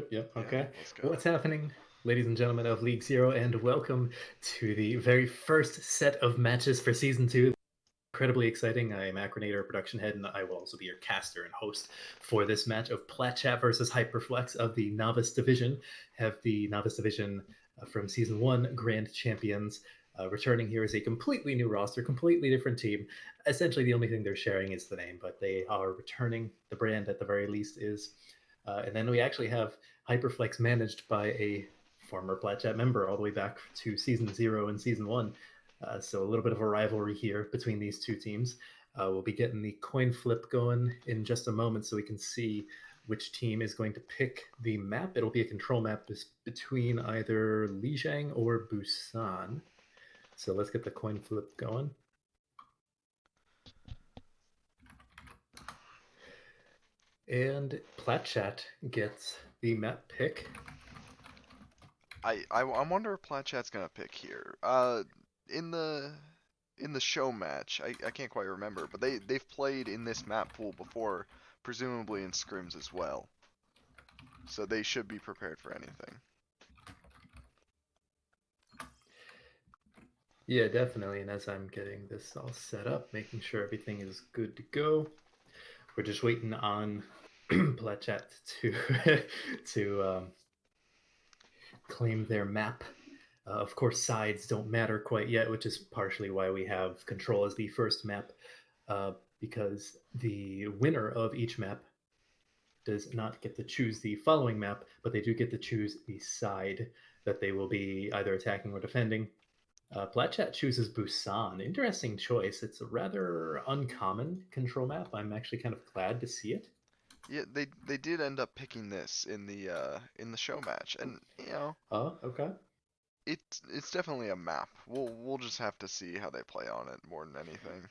it? Yep. Yeah, Okay. let's go. What's happening, ladies and gentlemen of League Zero, and welcome to the very first set of matches for Season 2. Incredibly exciting. I am Acronator, production head, and I will also be your caster and host for this match of Plat versus Hyperflex of the Novice Division. Have the Novice Division from Season 1 Grand Champions returning here as a completely new roster, completely different team. Essentially, the only thing they're sharing is the name, but they are returning. The brand, at the very least, is. And then we actually have Hyperflex managed by a former Plat member all the way back to Season 0 and Season 1. So a little bit of a rivalry here between these two teams. We'll be getting the coin flip going in just a moment so we can see which team is going to pick the map. It'll be a control map between either Lijiang or Busan. So let's get the coin flip going. And Platchat gets the map pick. I wonder if Platchat's gonna pick here. In the show match, I can't quite remember, but they've played in this map pool before, presumably in scrims as well. So they should be prepared for anything. Yeah, definitely. And as I'm getting this all set up, making sure everything is good to go, we're just waiting on Plachat to claim their map. Of course, sides don't matter quite yet, which is partially why we have control as the first map, because the winner of each map does not get to choose the following map, but they do get to choose the side that they will be either attacking or defending. Platchat chooses Busan. Interesting choice. It's a rather uncommon control map. I'm actually kind of glad to see it. Yeah, they did end up picking this in the show match, and Oh, okay. it's definitely a map. We'll just have to see how they play on it more than anything.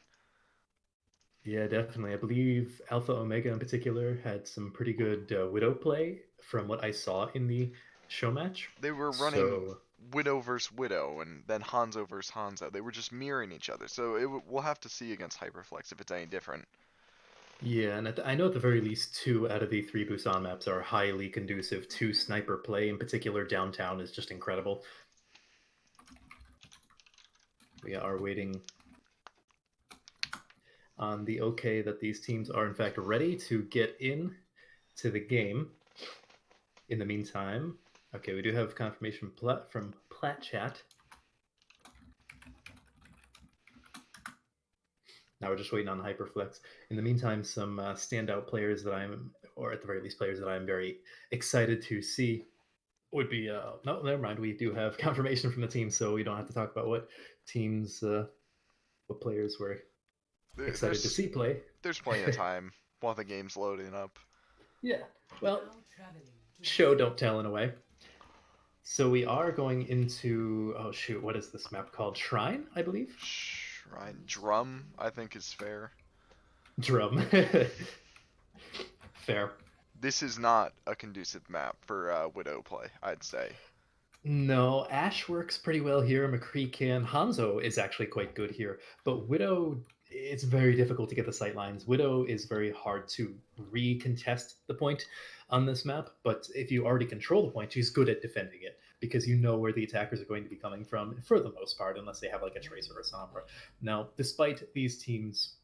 Yeah, definitely. I believe Alpha Omega in particular had some pretty good Widow play from what I saw in the show match. They were running So, Widow versus Widow, and then Hanzo versus Hanzo. They were just mirroring each other. So we'll have to see against Hyperflex if it's any different. yeah, and I know at the very least 2 out of the 3 Busan maps are highly conducive to sniper play. In particular, downtown is just incredible. We are waiting on the okay that these teams are in fact ready to get in to the game. In the meantime, okay, we do have confirmation from Platchat. Now we're just waiting on Hyperflex. In the meantime, some standout players that I'm, or at the very least players that I'm very excited to see would be, no, never mind. We do have confirmation from the team, so we don't have to talk about what teams, what players we're excited to see play. There's plenty of time while the game's loading up. Yeah, well, show don't tell in a way. So we are going into, oh shoot, what is this map called? Shrine, I believe? Shrine. Drum, I think, is fair. Drum. Fair. This is not a conducive map for Widow play, I'd say. No, Ash works pretty well here. McCree can. Hanzo is actually quite good here. But Widow, it's very difficult to get the sight lines. Widow is very hard to recontest the point on this map. But if you already control the point, she's good at defending it because you know where the attackers are going to be coming from for the most part, unless they have like a Tracer or a Sombra. Now, despite these teams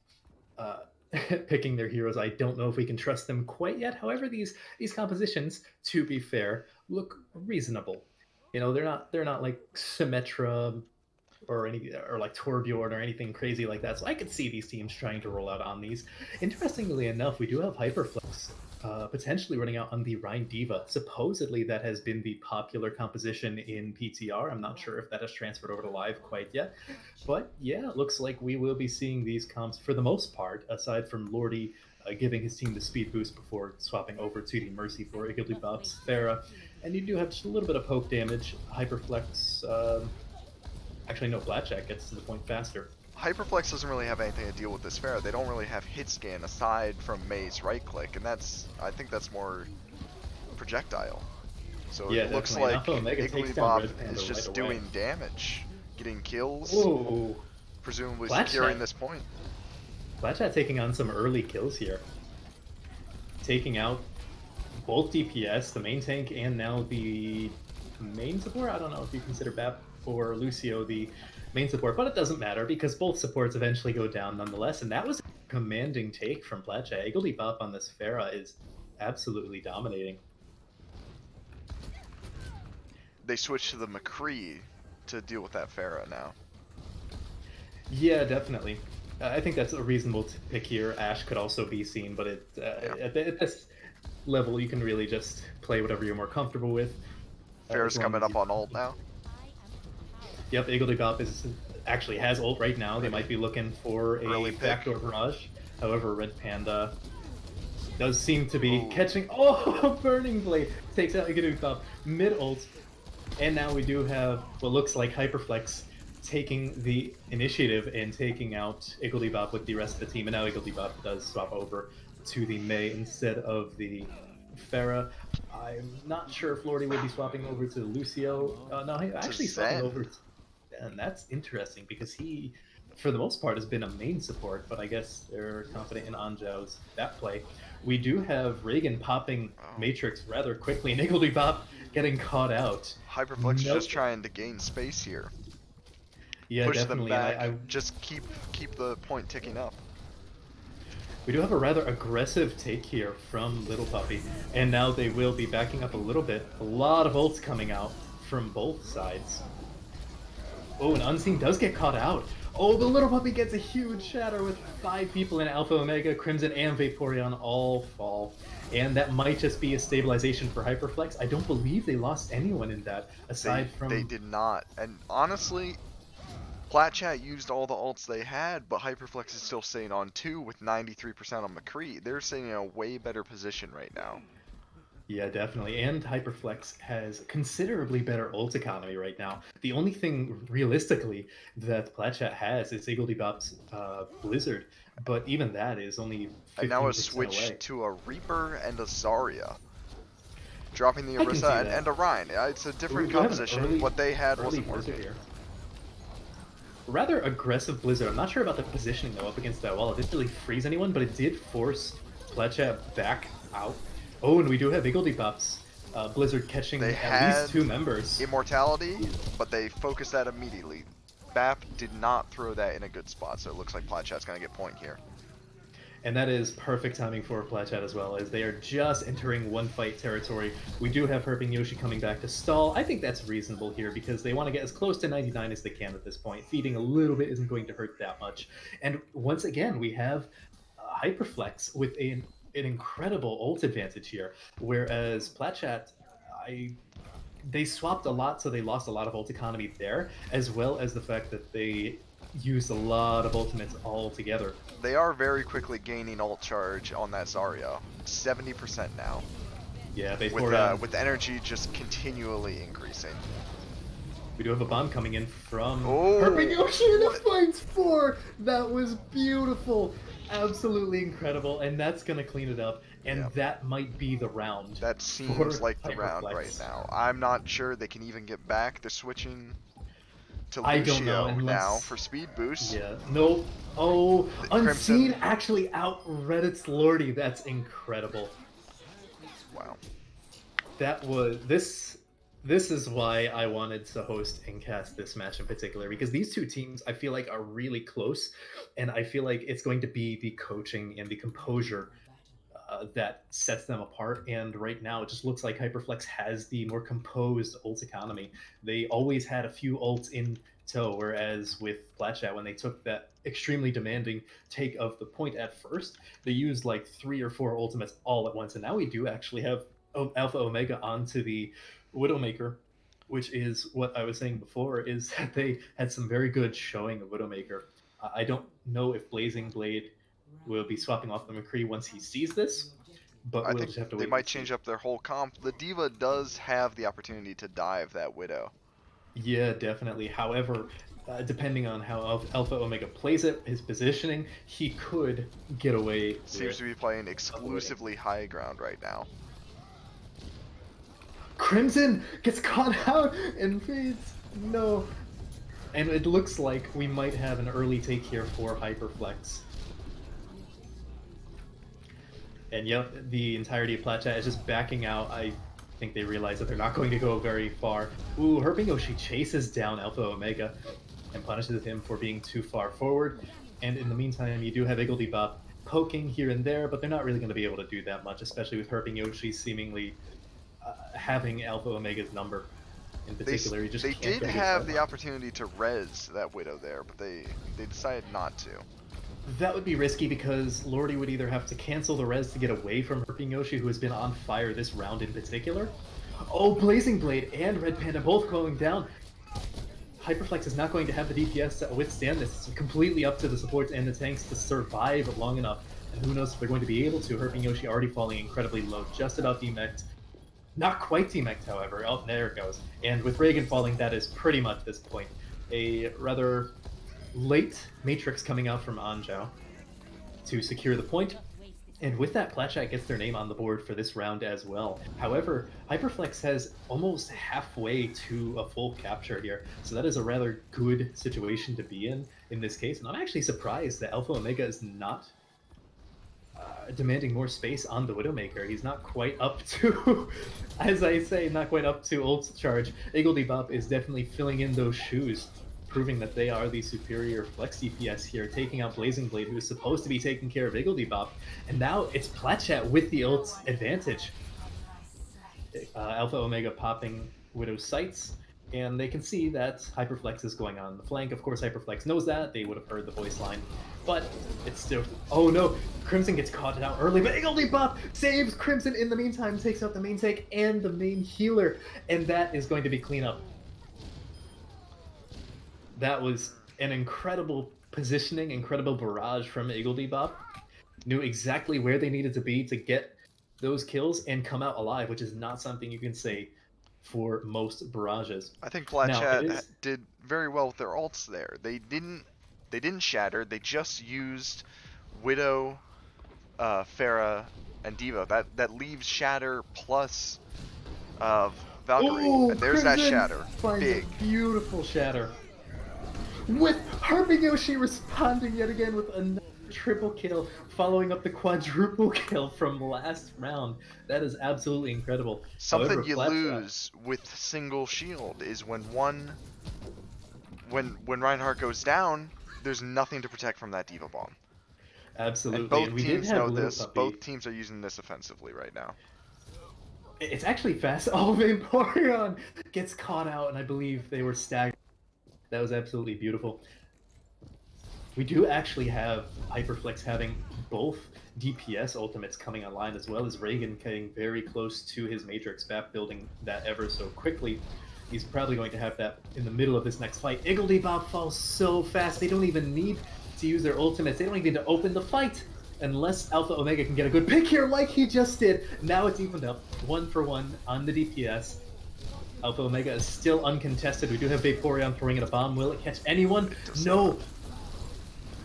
picking their heroes, I don't know if we can trust them quite yet. However, these compositions, to be fair, look reasonable. You know, they're not like Symmetra or like Torbjorn or anything crazy like that. So I could see these teams trying to roll out on these. Interestingly enough, we do have Hyperflex potentially running out on the Rhine Diva. Supposedly that has been the popular composition in PTR. I'm not sure if that has transferred over to live quite yet. But yeah, it looks like we will be seeing these comps for the most part, aside from Lordy giving his team the speed boost before swapping over to the Mercy for Igglybuffs, Thera. And you do have just a little bit of poke damage. Hyperflex, actually no, Blackjack gets to the point faster. Hyperflex doesn't really have anything to deal with this fair. They don't really have hit scan aside from May's right click, and I think that's more projectile. So yeah, it looks like Igglybuff is just doing damage, getting kills, Ooh. Presumably securing this point. Blackjack taking on some early kills here. Taking out both DPS, the main tank, and now the main support. I don't know if you consider Bap or Lucio the main support, but it doesn't matter because both supports eventually go down nonetheless. And that was a commanding take from Plat. Bop on this Pharah is absolutely dominating. They switched to the McCree to deal with that Pharah now. Yeah, definitely. I think that's a reasonable pick here. Ashe could also be seen, but at this level, you can really just play whatever you're more comfortable with. Pharah's coming up on ult now. Yep, Bop actually has ult right now. They might be looking for a backdoor barrage. However, Red Panda does seem to be catching. Oh, Burning Blade takes out Bop mid ult. And now we do have what looks like Hyperflex taking the initiative and taking out Bop with the rest of the team. And now Bop does swap over to the Mei instead of the Pharah. I'm not sure if Lordy will be swapping over to Lucio. No, he actually swapping over to... And that's interesting because he, for the most part, has been a main support, but I guess they're confident in Anzhao's that play. We do have Reagan popping Matrix rather quickly, and Bop getting caught out. Hyperflex is just trying to gain space here. Yeah, push definitely. them back. Just keep the point ticking up. We do have a rather aggressive take here from Little Puppy, and now they will be backing up a little bit. A lot of ults coming out from both sides. Oh, and Unseen does get caught out. Oh, the Little Puppy gets a huge shatter with 5 people in Alpha Omega, Crimson, and Vaporeon all fall. And that might just be a stabilization for Hyperflex. I don't believe they lost anyone in that, aside from... They did not. And honestly, Plat used all the ults they had, but Hyperflex is still staying on 2 with 93% on McCree. They're sitting in a way better position right now. Yeah, definitely. And Hyperflex has considerably better ult economy right now. The only thing, realistically, that Plat has is Bop's Blizzard, but even that is only 15% and now a switch away. to a Reaper and a Zarya. Dropping the Orisa and a Rein. It's a different composition. What they had wasn't working. Here. Rather aggressive Blizzard. I'm not sure about the positioning, though, up against that wall. It didn't really freeze anyone, but it did force Plat back out. Oh, and we do have Bop's Blizzard catching at least 2 members. Immortality, but they focused that immediately. Bap did not throw that in a good spot, so it looks like Platchat's going to get point here. And that is perfect timing for Platchat as well, as they are just entering one fight territory. We do have Herping Yoshi coming back to stall. I think that's reasonable here because they want to get as close to 99 as they can at this point. Feeding a little bit isn't going to hurt that much. And once again, we have Hyperflex with an incredible ult advantage here, whereas Platchat, they swapped a lot, so they lost a lot of ult economy there, as well as the fact that they used a lot of ultimates all together. They are very quickly gaining ult charge on that Zarya, 70% now. Yeah, with energy just continually increasing. We do have a bomb coming in from Herping Yoshi in the Fights 4! That was beautiful! Absolutely incredible, and that's going to clean it up, and that might be the round. That seems like the round right now. I'm not sure they can even get back. They're switching to Lucio now for speed boost. Yeah, no. Oh, Unseen actually out-Reddit's Lordy. That's incredible. Wow. That was... This is why I wanted to host and cast this match in particular, because these two teams I feel like are really close, and I feel like it's going to be the coaching and the composure that sets them apart. And right now it just looks like Hyperflex has the more composed ult economy. They always had a few ults in tow, whereas with Platchat, when they took that extremely demanding take of the point at first, they used like 3 or 4 ultimates all at once, and now we do actually have Alpha Omega onto the Widowmaker, which is what I was saying before, is that they had some very good showing of Widowmaker. I don't know if Blazing Blade will be swapping off the McCree once he sees this, but we'll just have to wait. They might change up their whole comp. The D.Va does have the opportunity to dive that Widow. Yeah, definitely. However, depending on how Alpha Omega plays it, his positioning, he could get away. Seems to be playing exclusively high ground right now. Crimson gets caught out and fades. No. And it looks like we might have an early take here for Hyperflex. And yep, the entirety of Plat is just backing out. I think they realize that they're not going to go very far. Ooh, Herping Yoshi chases down Alpha Omega and punishes him for being too far forward. And in the meantime, you do have Igglebop poking here and there, but they're not really going to be able to do that much, especially with Herping Yoshi seemingly having Alpha Omega's number. In They particular, you just they can't did get his have head the on. opportunity to res that Widow there, but they decided not to. That would be risky because Lordy would either have to cancel the res to get away from Herping Yoshi, who has been on fire this round in particular. Oh, Blazing Blade and Red Panda both going down. Hyperflex is not going to have the DPS to withstand this. It's completely up to the supports and the tanks to survive long enough. And who knows if they're going to be able to. Herping Yoshi already falling incredibly low, just about demeched. Not quite demeched, however. Oh, there it goes. And with Reagan falling, that is pretty much this point. A rather late Matrix coming out from Anzhao to secure the point. And with that, Platchat gets their name on the board for this round as well. However, Hyperflex has almost halfway to a full capture here, so that is a rather good situation to be in this case. And I'm actually surprised that Alpha Omega is not demanding more space on the Widowmaker. He's not quite up to, as I say, not quite up to ult charge. Igglebop is definitely filling in those shoes, proving that they are the superior flex DPS here, taking out Blazing Blade, who is supposed to be taking care of Igglebop. And now it's Platchat with the ult advantage. Alpha Omega popping Widow's sights, and they can see that Hyperflex is going on the flank. Of course, Hyperflex knows that. They would have heard the voice line, but it's still... Oh no! Crimson gets caught out early, but Igglebop saves Crimson in the meantime, takes out the main tank and the main healer, and that is going to be cleanup. That was an incredible positioning, incredible barrage from Igglebop. Knew exactly where they needed to be to get those kills and come out alive, which is not something you can say for most barrages. I think Now it Platchat is did very well with their ults there. They didn't shatter. They just used Widow, Pharah, and Diva. That leaves Shatter plus Valkyrie, oh, and there's that Crimson Shatter. finds a Big. beautiful shatter with Harpy Yoshi responding yet again with another triple kill, following up the quadruple kill from last round. That is absolutely incredible. Something However, you Flatchat, lose with single shield is when Reinhardt goes down, there's nothing to protect from that Diva bomb. And absolutely, and both we did teams have know Little this. Both Puppy. teams are using this offensively right now. It's actually fast. Oh, Vaporeon gets caught out, and I believe they were staggered. That was absolutely beautiful. We do actually have Hyperflex having both DPS ultimates coming online, as well as Reagan getting very close to his Matrix back, building that ever so quickly. He's probably going to have that in the middle of this next fight. Igglebop falls so fast, they don't even need to use their ultimates. They don't even need to open the fight unless Alpha Omega can get a good pick here like he just did. Now it's evened up, 1-for-1 on the DPS. Alpha Omega is still uncontested. We do have Vaporeon throwing in a bomb. Will it catch anyone? It does No! not.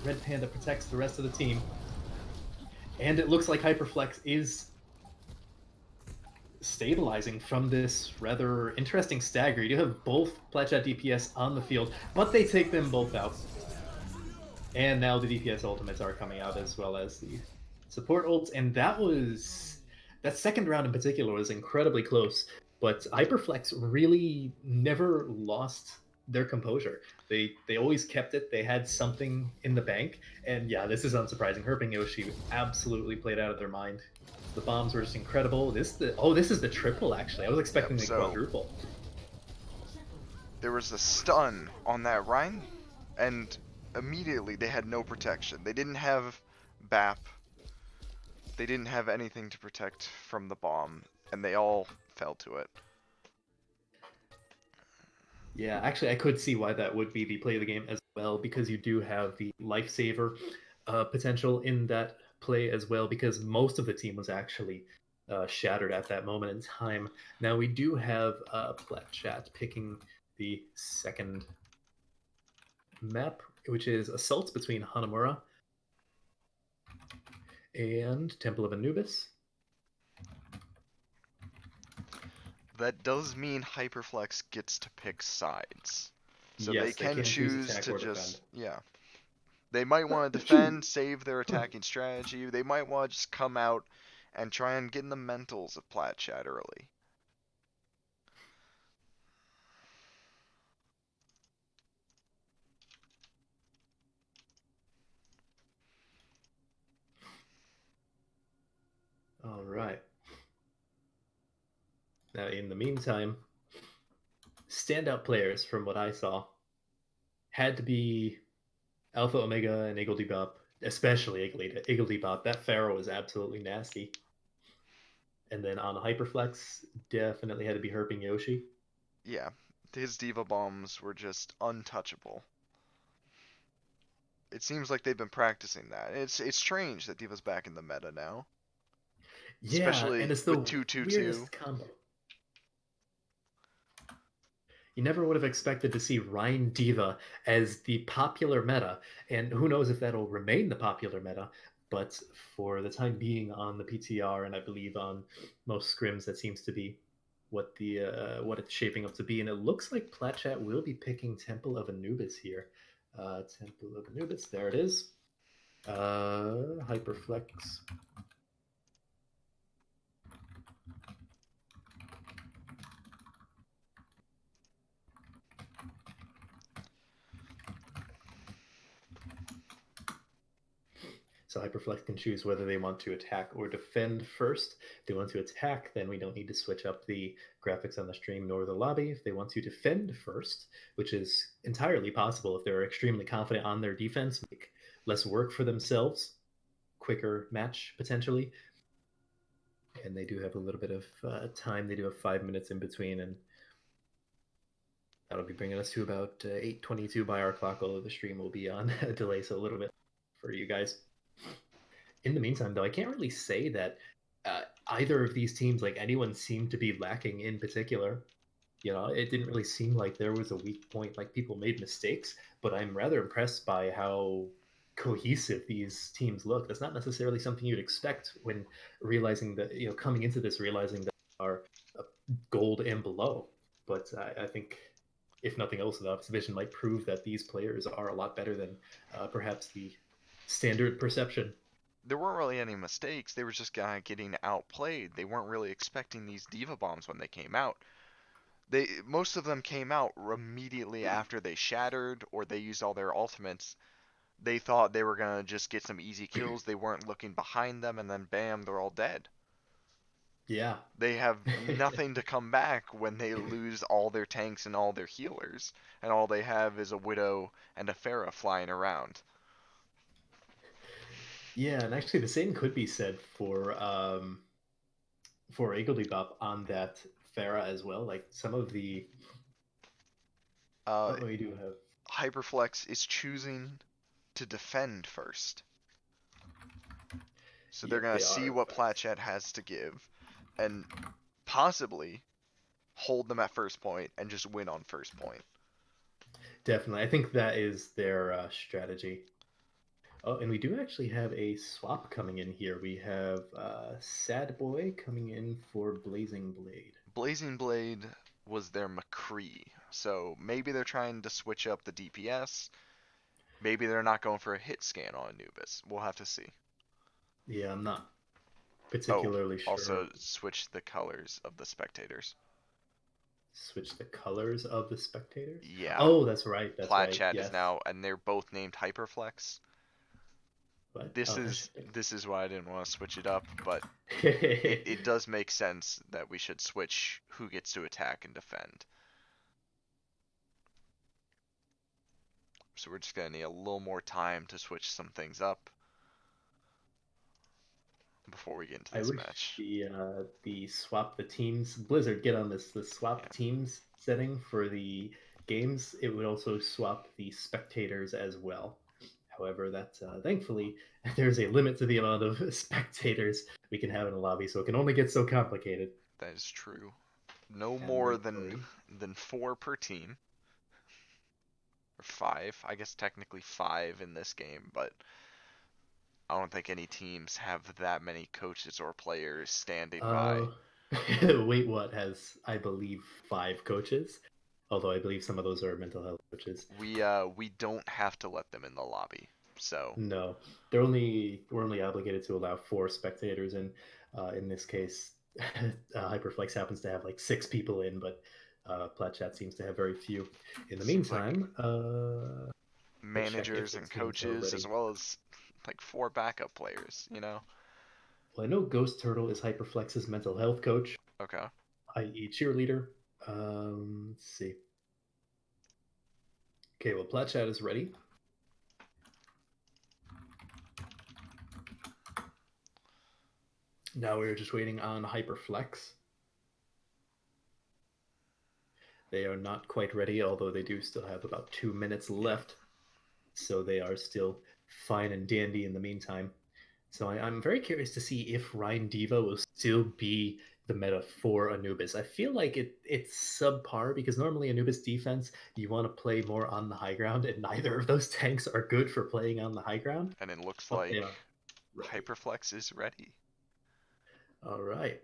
Red Panda protects the rest of the team. And it looks like Hyperflex is stabilizing from this rather interesting stagger. You have both Platchat DPS on the field, but they take them both out. And now the DPS ultimates are coming out as well as the support ults. And that second round in particular was incredibly close. But Hyperflex really never lost their composure. They always kept it. They had something in the bank. And yeah, this is unsurprising. Herping Yoshi absolutely played out of their mind. The bombs were just incredible. This is the triple actually. I was expecting Yep. the So quadruple. there was a stun on that Rhine, and immediately they had no protection. They didn't have BAP. They didn't have anything to protect from the bomb, and they all fell to it. Yeah, actually, I could see why that would be the play of the game as well, because you do have the lifesaver potential in that play as well, because most of the team was actually shattered at that moment in time. Now, we do have Plat Chat picking the second map, which is Assaults between Hanamura and Temple of Anubis. That does mean Hyperflex gets to pick sides. So they Yes, they can can choose choose attack to or defend. just, yeah. They might want to defend, save their attacking strategy. They might want to just come out and try and get in the mentals of Plat chat early. All right. Now, in the meantime, standout players from what I saw had to be Alpha Omega and Iggle Bop, especially Iggle Bop. That Pharaoh was absolutely nasty. And then on Hyperflex, definitely had to be Herping Yoshi. Yeah, his diva bombs were just untouchable. It seems like they've been practicing that. It's strange that Diva's back in the meta now, Yeah, and especially it's with the 222. weirdest combo. You never would have expected to see Rhine Diva as the popular meta, and who knows if that'll remain the popular meta. But for the time being on the PTR, and I believe on most scrims, that seems to be what it's shaping up to be. And it looks like Platchat will be picking Temple of Anubis here. Temple of Anubis, there it is. Hyperflex. So Hyperflex can choose whether they want to attack or defend first. If they want to attack, then we don't need to switch up the graphics on the stream nor the lobby. If they want to defend first, which is entirely possible if they're extremely confident on their defense, make less work for themselves, quicker match potentially. And they do have a little bit of time. They do have 5 minutes in between, and that'll be bringing us to about 8:22 by our clock, although the stream will be on a delay, so a little bit for you guys. In the meantime, though, I can't really say that either of these teams, like anyone, seemed to be lacking in particular. You know, it didn't really seem like there was a weak point, like people made mistakes, but I'm rather impressed by how cohesive these teams look. That's not necessarily something you'd expect when realizing that, you know, coming into this, realizing that they are gold and below. But I think, if nothing else, the exhibition might prove that these players are a lot better than perhaps the standard perception. There weren't really any mistakes. They were just kind of getting outplayed. They weren't really expecting these diva bombs when they came out. Most of them came out immediately after they shattered or they used all their ultimates. They thought they were gonna just get some easy kills. They weren't looking behind them, and then bam, they're all dead. Yeah. They have nothing to come back when they lose all their tanks and all their healers, and all they have is a Widow and a Pharah flying around. Yeah, and actually the same could be said for Igglebop on that Farah as well. Like some of the Uh, we do have. Hyperflex is choosing to defend first. So they're Yep, going to they see are in what fact. Platchet has to give and possibly hold them at first point and just win on first point. Definitely. I think that is their strategy. Oh, and we do actually have a swap coming in here. We have Sad Boy coming in for Blazing Blade. Blazing Blade was their McCree, so maybe they're trying to switch up the DPS. Maybe they're not going for a hit scan on Anubis. We'll have to see. Yeah, I'm not Oh, particularly sure. also switch the colors of the spectators. Switch the colors of the spectators. Yeah, Oh, that's right. That's right. Platchat is Yes. now, and they're both named Hyperflex. But This oh, is interesting. this is why I didn't want to switch it up, but it does make sense that we should switch who gets to attack and defend. So we're just gonna need a little more time to switch some things up before we get into I this wish match. the swap the teams Blizzard get on this the swap Yeah, teams setting for the games. It would also swap the spectators as well. However, that thankfully there's a limit to the amount of spectators we can have in a lobby, so it can only get so complicated. that is true. No And more thankfully, than four per team, or five. I guess technically five in this game, but I don't think any teams have that many coaches or players standing by. uh, wait, what has I believe 5 coaches? Although I believe some of those are mental health coaches. We don't have to let them in the lobby. So No, we're only obligated to allow 4 spectators in. In this case, Hyperflex happens to have like 6 people in, but Plat seems to have very few. In the Seems like meantime, we'll check if managers the and teams are coaches as ready. well as like 4 backup players. Well, I know Ghost Turtle is Hyperflex's mental health coach, Okay. i.e., cheerleader. Let's see. Okay, well, Plat is ready. Now we're just waiting on Hyperflex. They are not quite ready, although they do still have about 2 minutes left. So they are still fine and dandy in the meantime. So I'm very curious to see if Ryan Diva will still be the meta for Anubis. I feel like it's subpar because normally Anubis defense, you want to play more on the high ground, and neither of those tanks are good for playing on the high ground. And it looks But they like are ready. Hyperflex is ready. All right.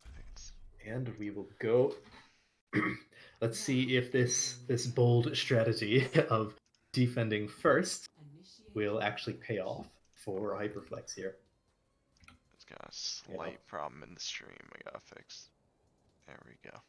I think it's And we will go. Let's see if this bold strategy of defending first will actually pay off for Hyperflex here. it's got a Yeah. slight problem in the stream we gotta fix. There we go.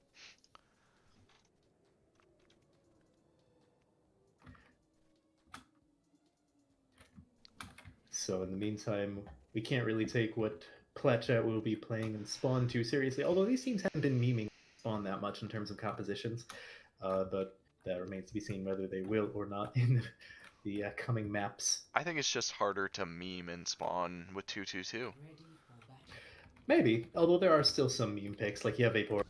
So in the meantime, we can't really take what Pletchat will be playing in Spawn too seriously, although these teams haven't been memeing Spawn that much in terms of compositions. But that remains to be seen whether they will or not in the coming maps. I think it's just harder to meme and spawn with 222. Maybe, although there are still some meme picks, like you have Vapor,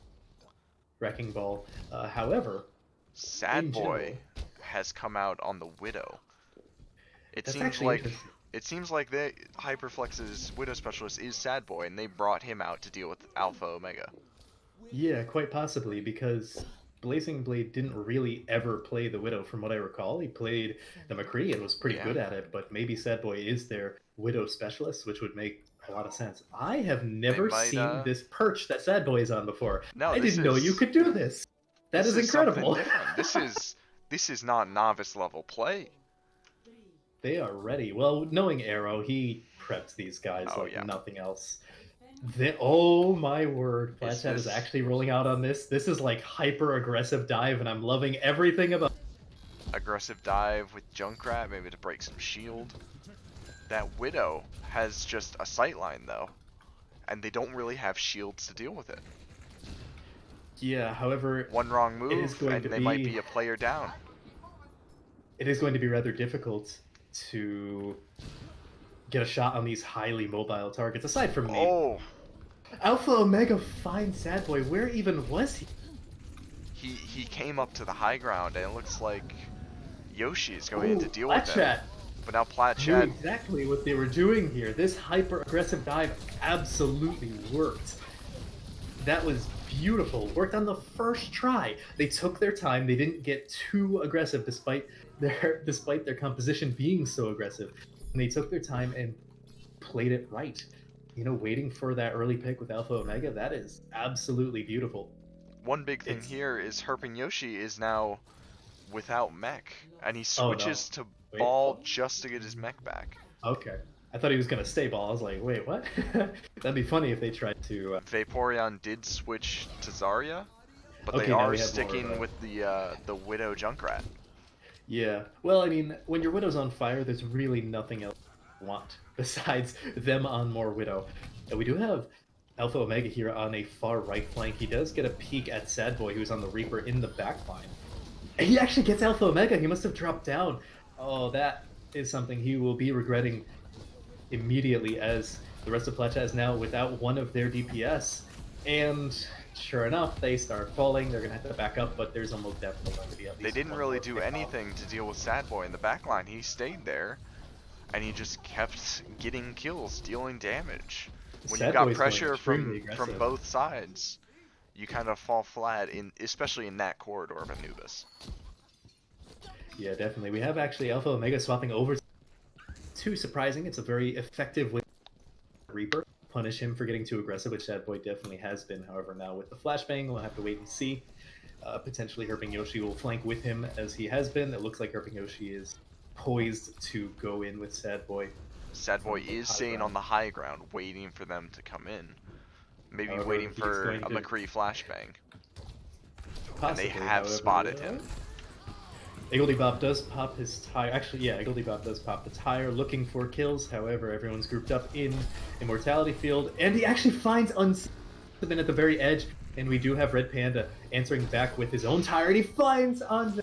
Wrecking Ball. However, Sad in Boy general, has come out on the Widow. It that's seems actually like interesting. Hyperflex's Widow specialist is Sad Boy, and they brought him out to deal with Alpha Omega. Yeah, quite possibly, because Blazing Blade didn't really ever play the Widow, from what I recall. He played the McCree and was pretty Yeah, good at it, but maybe Sad Boy is their Widow specialist, which would make a lot of sense. I have they never might. seen this perch that Sad Boy is on before. No, I didn't know you could do this. That this is is something incredible. different. This is not novice level play. They are ready. Well, knowing Arrow, he preps these guys Oh like yeah. nothing else. Oh my word, Is Plat is this actually rolling out on this. This is like hyper aggressive dive, and I'm loving everything about. aggressive dive with Junkrat, maybe to break some shield? That Widow has just a sightline though, and they don't really have shields to deal with it. Yeah, however, One wrong it is move, going to and they might be be a player down. it is going to be rather difficult to get a shot on these highly mobile targets. Aside from maybe Oh, Alpha Omega finds Sad Boy. Where even was he? he came up to the high ground, and it looks like Yoshi is going in to deal with him. Platchat But now knew Platchat, exactly what they were doing here. This hyper aggressive dive absolutely worked. That was beautiful. Worked on the first try. They took their time. They didn't get too aggressive despite their composition being so aggressive. And they took their time and played it right. You know, waiting for that early pick with Alpha Omega, that is absolutely beautiful. one big thing It's here is Herping Yoshi is now without mech, and he oh no. switches to Wait. ball Oh, just to get his mech back. okay. I thought he was gonna stay ball. I was like, wait, what? That'd be funny if they tried to. Vaporeon did switch to Zarya, but they Okay, now are we have more. sticking with the Widow Junkrat. Yeah. Well, I mean, when your Widow's on fire, there's really nothing else you want besides them on more Widow. And we do have Alpha Omega here on a far right flank. He does get a peek at Sad Boy, who's on the Reaper in the back line. And he actually gets Alpha Omega. He must have dropped down. Oh, that is something he will be regretting immediately, as the rest of Plecha is now without one of their DPS. And sure enough, they start falling. They're going to have to back up, but there's almost definitely going to be at They least didn't one really more do pick off. anything to deal with Sad Boy in the backline. He stayed there, and he just kept getting kills, dealing damage. When you Sad got Boy's going pressure extremely from aggressive. both sides, you kind of fall flat in, especially in that corridor of Anubis. Yeah, definitely. We have actually Alpha Omega swapping over. Too surprising. It's a very effective way to Reaper. Punish him for getting too aggressive, which Sad Boy definitely has been. However, now with the flashbang, we'll have to wait and see. Potentially, Herping Yoshi will flank with him as he has been. It looks like Herping Yoshi is poised to go in with Sad Boy. Sad Boy is staying on the high ground, waiting for them to come in. Maybe However, waiting he's for going a to McCree flashbang. And they possibly, have however, spotted him. Iggledy does pop his tire. Actually, yeah, Iggledy does pop the tire, looking for kills. However, everyone's grouped up in Immortality Field, and he actually finds Unseen at the very edge. And we do have Red Panda answering back with his own tire, and he finds on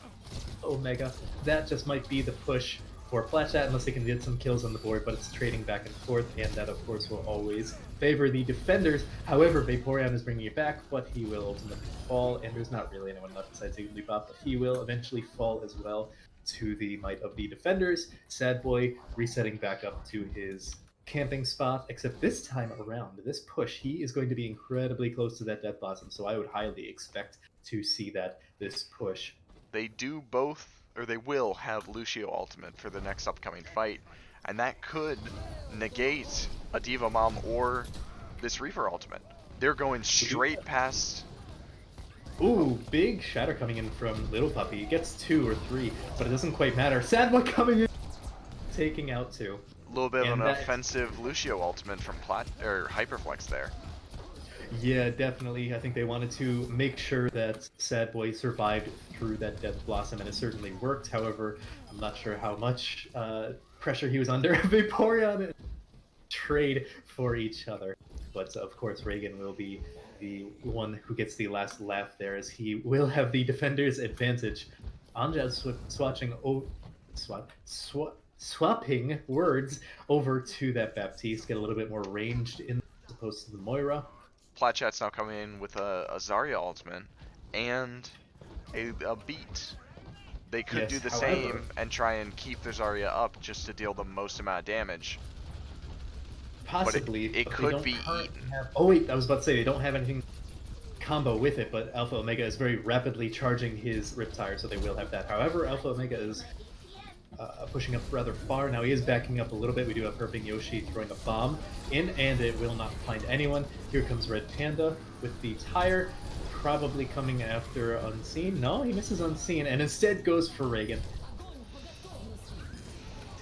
Omega. That just might be the push for Plat unless they can get some kills on the board, but it's trading back and forth, and that of course will always favor the defenders. However, Vaporeon is bringing it back, but he will ultimately fall, and there's not really anyone left besides Igglybuff, but he will eventually fall as well to the might of the defenders. Sad Boy resetting back up to his camping spot, except this time around, this push, he is going to be incredibly close to that Death Blossom, so I would highly expect to see that this push. They do both, or they will have Lucio ultimate for the next upcoming fight, and that could negate a Diva Mom or this Reaper ultimate. They're going straight past. Ooh, big shatter coming in from Little Puppy. He gets 2 or 3, but it doesn't quite matter. Sadboy coming in, taking out 2. A little bit of an offensive Lucio ultimate from Plat or Hyperflex there. Yeah, definitely. I think they wanted to make sure that Sad Boy survived through that Death Blossom, and it certainly worked. However, I'm not sure how much pressure he was under. Vaporeon trade for each other. But of course, Reagan will be the one who gets the last laugh there, as he will have the defender's advantage. Anja swapping words over to that Baptiste, get a little bit more ranged in as opposed to the Moira. Platchat's now coming in with a Zarya ultimate and a beat. They could do the same and try and keep their Zarya up just to deal the most amount of damage. Possibly. But it could be eaten. Oh wait, I was about to say they don't have anything combo with it, but Alpha Omega is very rapidly charging his Riptire, so they will have that. However, Alpha Omega is pushing up rather far. Now he is backing up a little bit. We do have Herping Yoshi throwing a bomb in, and it will not find anyone. Here comes Red Panda with the tire, probably coming after Unseen. No, he misses Unseen, and instead goes for Reagan.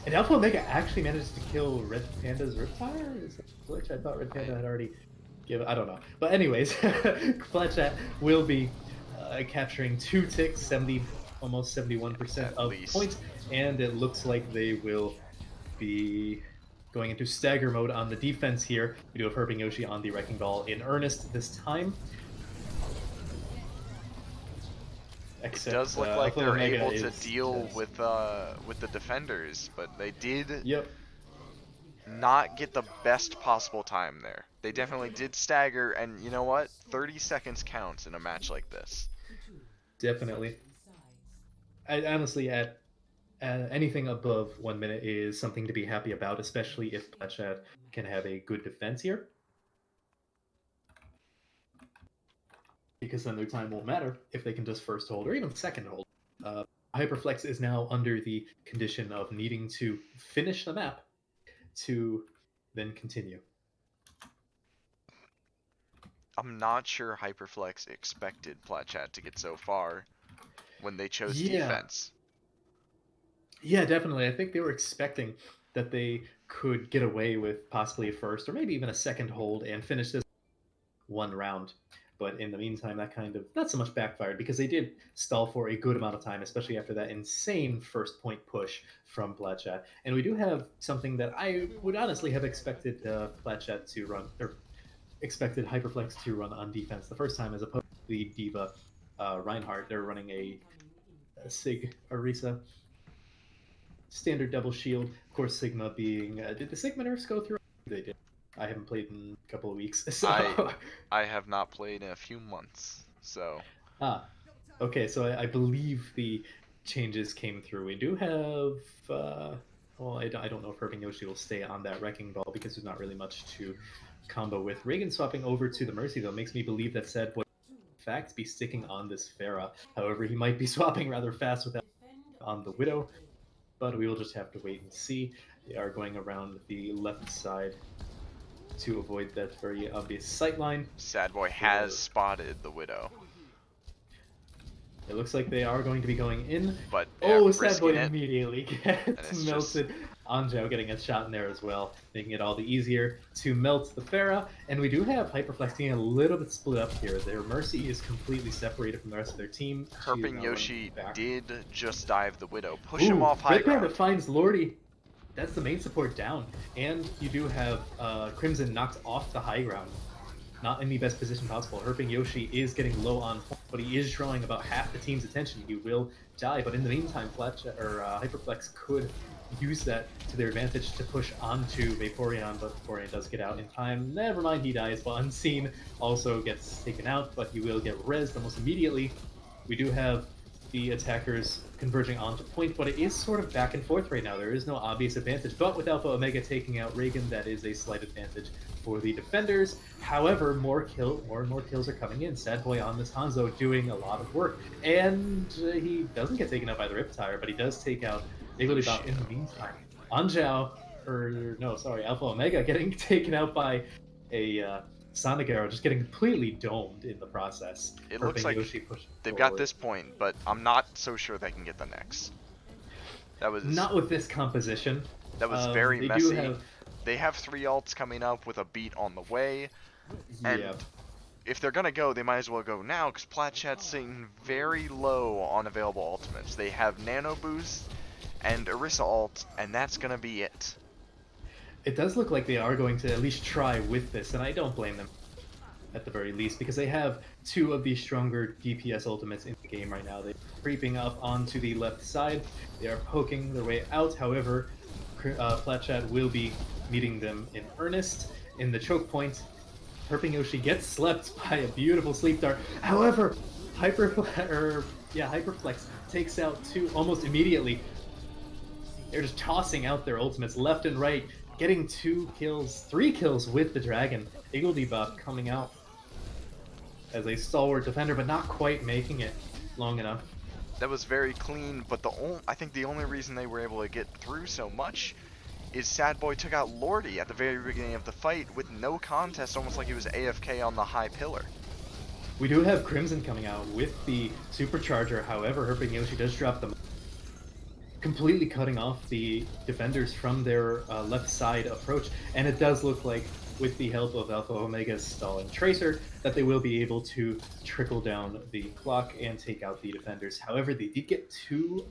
And Alpha Omega actually manages to kill Red Panda's Riptire? Is that a glitch? I thought Red Panda had already given... I don't know. But anyways, Plat will be capturing 2 ticks, 70, almost 71% of points, and it looks like they will be going into stagger mode on the defense here. We do have Herping Yoshi on the Wrecking Ball in earnest this time. Except, it does look like they're able to deal with the defenders, but they did not get the best possible time there. They definitely did stagger, and you know what? 30 seconds counts in a match like this. Definitely. Honestly, at anything above 1 minute is something to be happy about, especially if Plat can have a good defense here. Because then their time won't matter if they can just first hold or even second hold. Hyperflex is now under the condition of needing to finish the map to then continue. I'm not sure Hyperflex expected Platchat to get so far when they chose defense. Yeah, definitely. I think they were expecting that they could get away with possibly a first or maybe even a second hold and finish this 1 round. But in the meantime, that kind of not so much backfired because they did stall for a good amount of time, especially after that insane first point push from Plat. And we do have something that I would honestly have expected Plat to run, or expected Hyperflex to run on defense the first time, as opposed to the Diva Reinhardt. They're running a Sig Arisa standard double shield. Of course, Sigma being... did the Sigma nerfs go through? They did. I haven't played in a couple of weeks. So. I have not played in a few months, so... Okay, so I believe the changes came through. We do have... well, I don't know if Herping Yoshi will stay on that Wrecking Ball because there's not really much to combo with. Reagan swapping over to the Mercy, though, makes me believe that Sad Boy in fact be sticking on this Pharah. However, he might be swapping rather fast without on the Widow, but we will just have to wait and see. They are going around the left side to avoid that very obvious sightline. Sad Boy has spotted the Widow. It looks like they are going to be going in. But Sad Boy immediately gets melted Anjo getting a shot in there as well, making it all the easier to melt the Pharah. And we do have Hyperflex getting a little bit split up here. Their Mercy is completely separated from the rest of their team. She is Herping now running Yoshi back. did just dive the Widow. Push him Ooh, off high Red ground. Panda finds Lordy. That's the main support down. And you do have Crimson knocked off the high ground. Not in the best position possible. Herping Yoshi is getting low on point, but he is drawing about half the team's attention. He will die, but in the meantime, Hyperflex could use that to their advantage to push onto Vaporeon, but Vaporeon does get out in time. Never mind, he dies, but Unseen also gets taken out, but he will get rezzed almost immediately. We do have the attackers converging onto point, but it is sort of back and forth right now. There is no obvious advantage, but with Alpha Omega taking out Reagan, that is a slight advantage for the defenders. However, more and more kills are coming in. Sad Boy on this Hanzo doing a lot of work, and he doesn't get taken out by the Riptire, but he does take out Igglybuff in the meantime. Alpha Omega getting taken out by a Sonic Arrow, just getting completely domed in the process. It looks like they've got this point, but I'm not so sure they can get the next. That was not with this composition. That was very messy. They have 3 ults coming up with a beat on the way, and if they're gonna go, they might as well go now, because Platchat's sitting very low on available ultimates. They have Nano Boost and Orisa ult, and that's gonna be it. It does look like they are going to at least try with this, and I don't blame them at the very least, because they have 2 of the stronger DPS ultimates in the game right now. They're creeping up onto the left side. They are poking their way out. However, Platchat will be meeting them in earnest in the choke point. Herping Yoshi gets slept by a beautiful sleep dart. However, Hyperflex takes out 2 almost immediately. They're just tossing out their ultimates left and right, getting 3 kills with the dragon. Igglybuff coming out as a stalwart defender, but not quite making it long enough. That was very clean, but I think the only reason they were able to get through so much is Sad Boy took out Lordy at the very beginning of the fight with no contest, almost like he was AFK on the high pillar. We do have Crimson coming out with the Supercharger. However, Herping Yoshi does drop them, completely cutting off the defenders from their left side approach, and it does look like, with the help of Alpha Omega's stalling Tracer, that they will be able to trickle down the clock and take out the defenders. However, they did get 2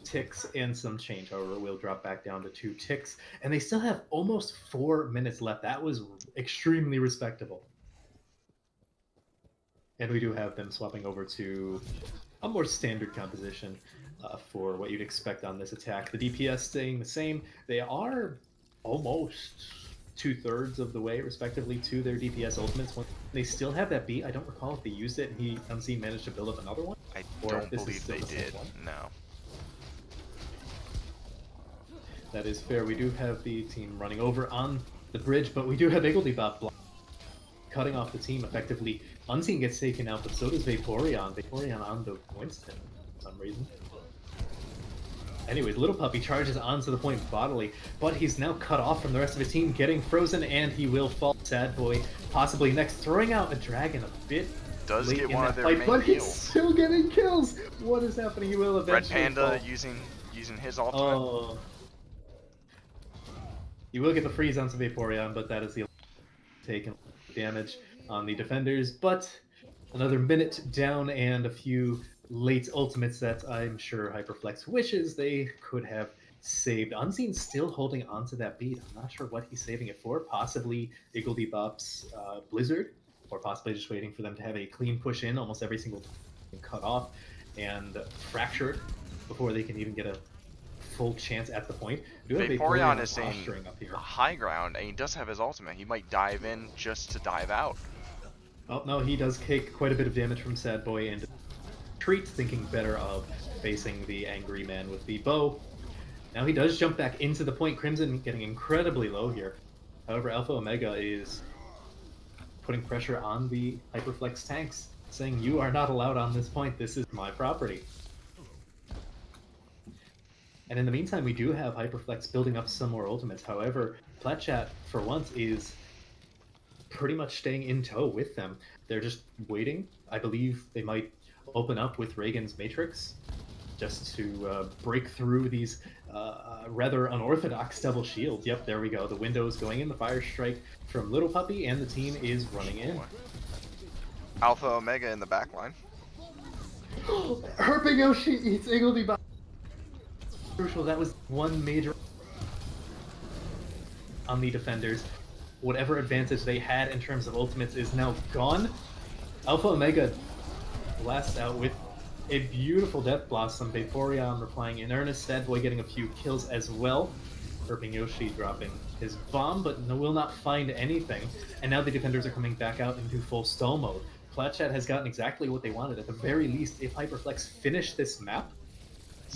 ticks and some change. However, we'll drop back down to 2 ticks, and they still have almost 4 minutes left. That was extremely respectable. And we do have them swapping over to a more standard composition for what you'd expect on this attack. The DPS staying the same. They are almost 2/3 of the way, respectively, to their DPS ultimates. They still have that beat. I don't recall if they used it and Unseen managed to build up another one. I don't believe they did. No. That is fair. We do have the team running over on the bridge, but we do have Igglybuff cutting off the team effectively. Unseen gets taken out, but so does Vaporeon. Vaporeon on the Winston for some reason. Anyways, Little Puppy charges onto the point bodily, but he's now cut off from the rest of his team, getting frozen, and he will fall. Sad Boy possibly next, throwing out a dragon a bit does late get in one that of their fight, main but he's heals. still getting kills. What is happening? He will eventually Red Panda fall. using his ultimate. Oh. You will get the freeze onto Vaporeon, but that is the taken damage on the defenders. But another minute down and a few late ultimates that I'm sure Hyperflex wishes they could have saved. Unseen still holding onto that beat. I'm not sure what he's saving it for. Possibly Igglybuff's Blizzard, or possibly just waiting for them to have a clean push in almost every single time, cut off and fractured before they can even get a full chance at the point. Vaporeon is saying high ground, and he does have his ultimate. He might dive in just to dive out. Oh no, he does take quite a bit of damage from Sad Boy and retreat, thinking better of facing the angry man with the bow. Now he does jump back into the point. Crimson getting incredibly low here. However, Alpha Omega is putting pressure on the Hyperflex tanks, saying, "You are not allowed on this point. This is my property." And in the meantime, we do have Hyperflex building up some more ultimates. However, Platchat, for once, is pretty much staying in tow with them. They're just waiting. I believe they might open up with Reagan's Matrix just to break through these rather unorthodox double shield. Yep, there we go. The window's going in, the fire strike from Little Puppy, and the team is running in. Alpha Omega in the back line. Herping Yoshi eats Iggledy by crucial. That was one major on the defenders. Whatever advantage they had in terms of ultimates is now gone. Alpha Omega blasts out with a beautiful Death Blossom. Vaporeon replying in earnest. Sad Boy getting a few kills as well. Herping Yoshi dropping his bomb, but will not find anything. And now the defenders are coming back out into full stall mode. Plat has gotten exactly what they wanted. At the very least, if Hyperflex finish this map,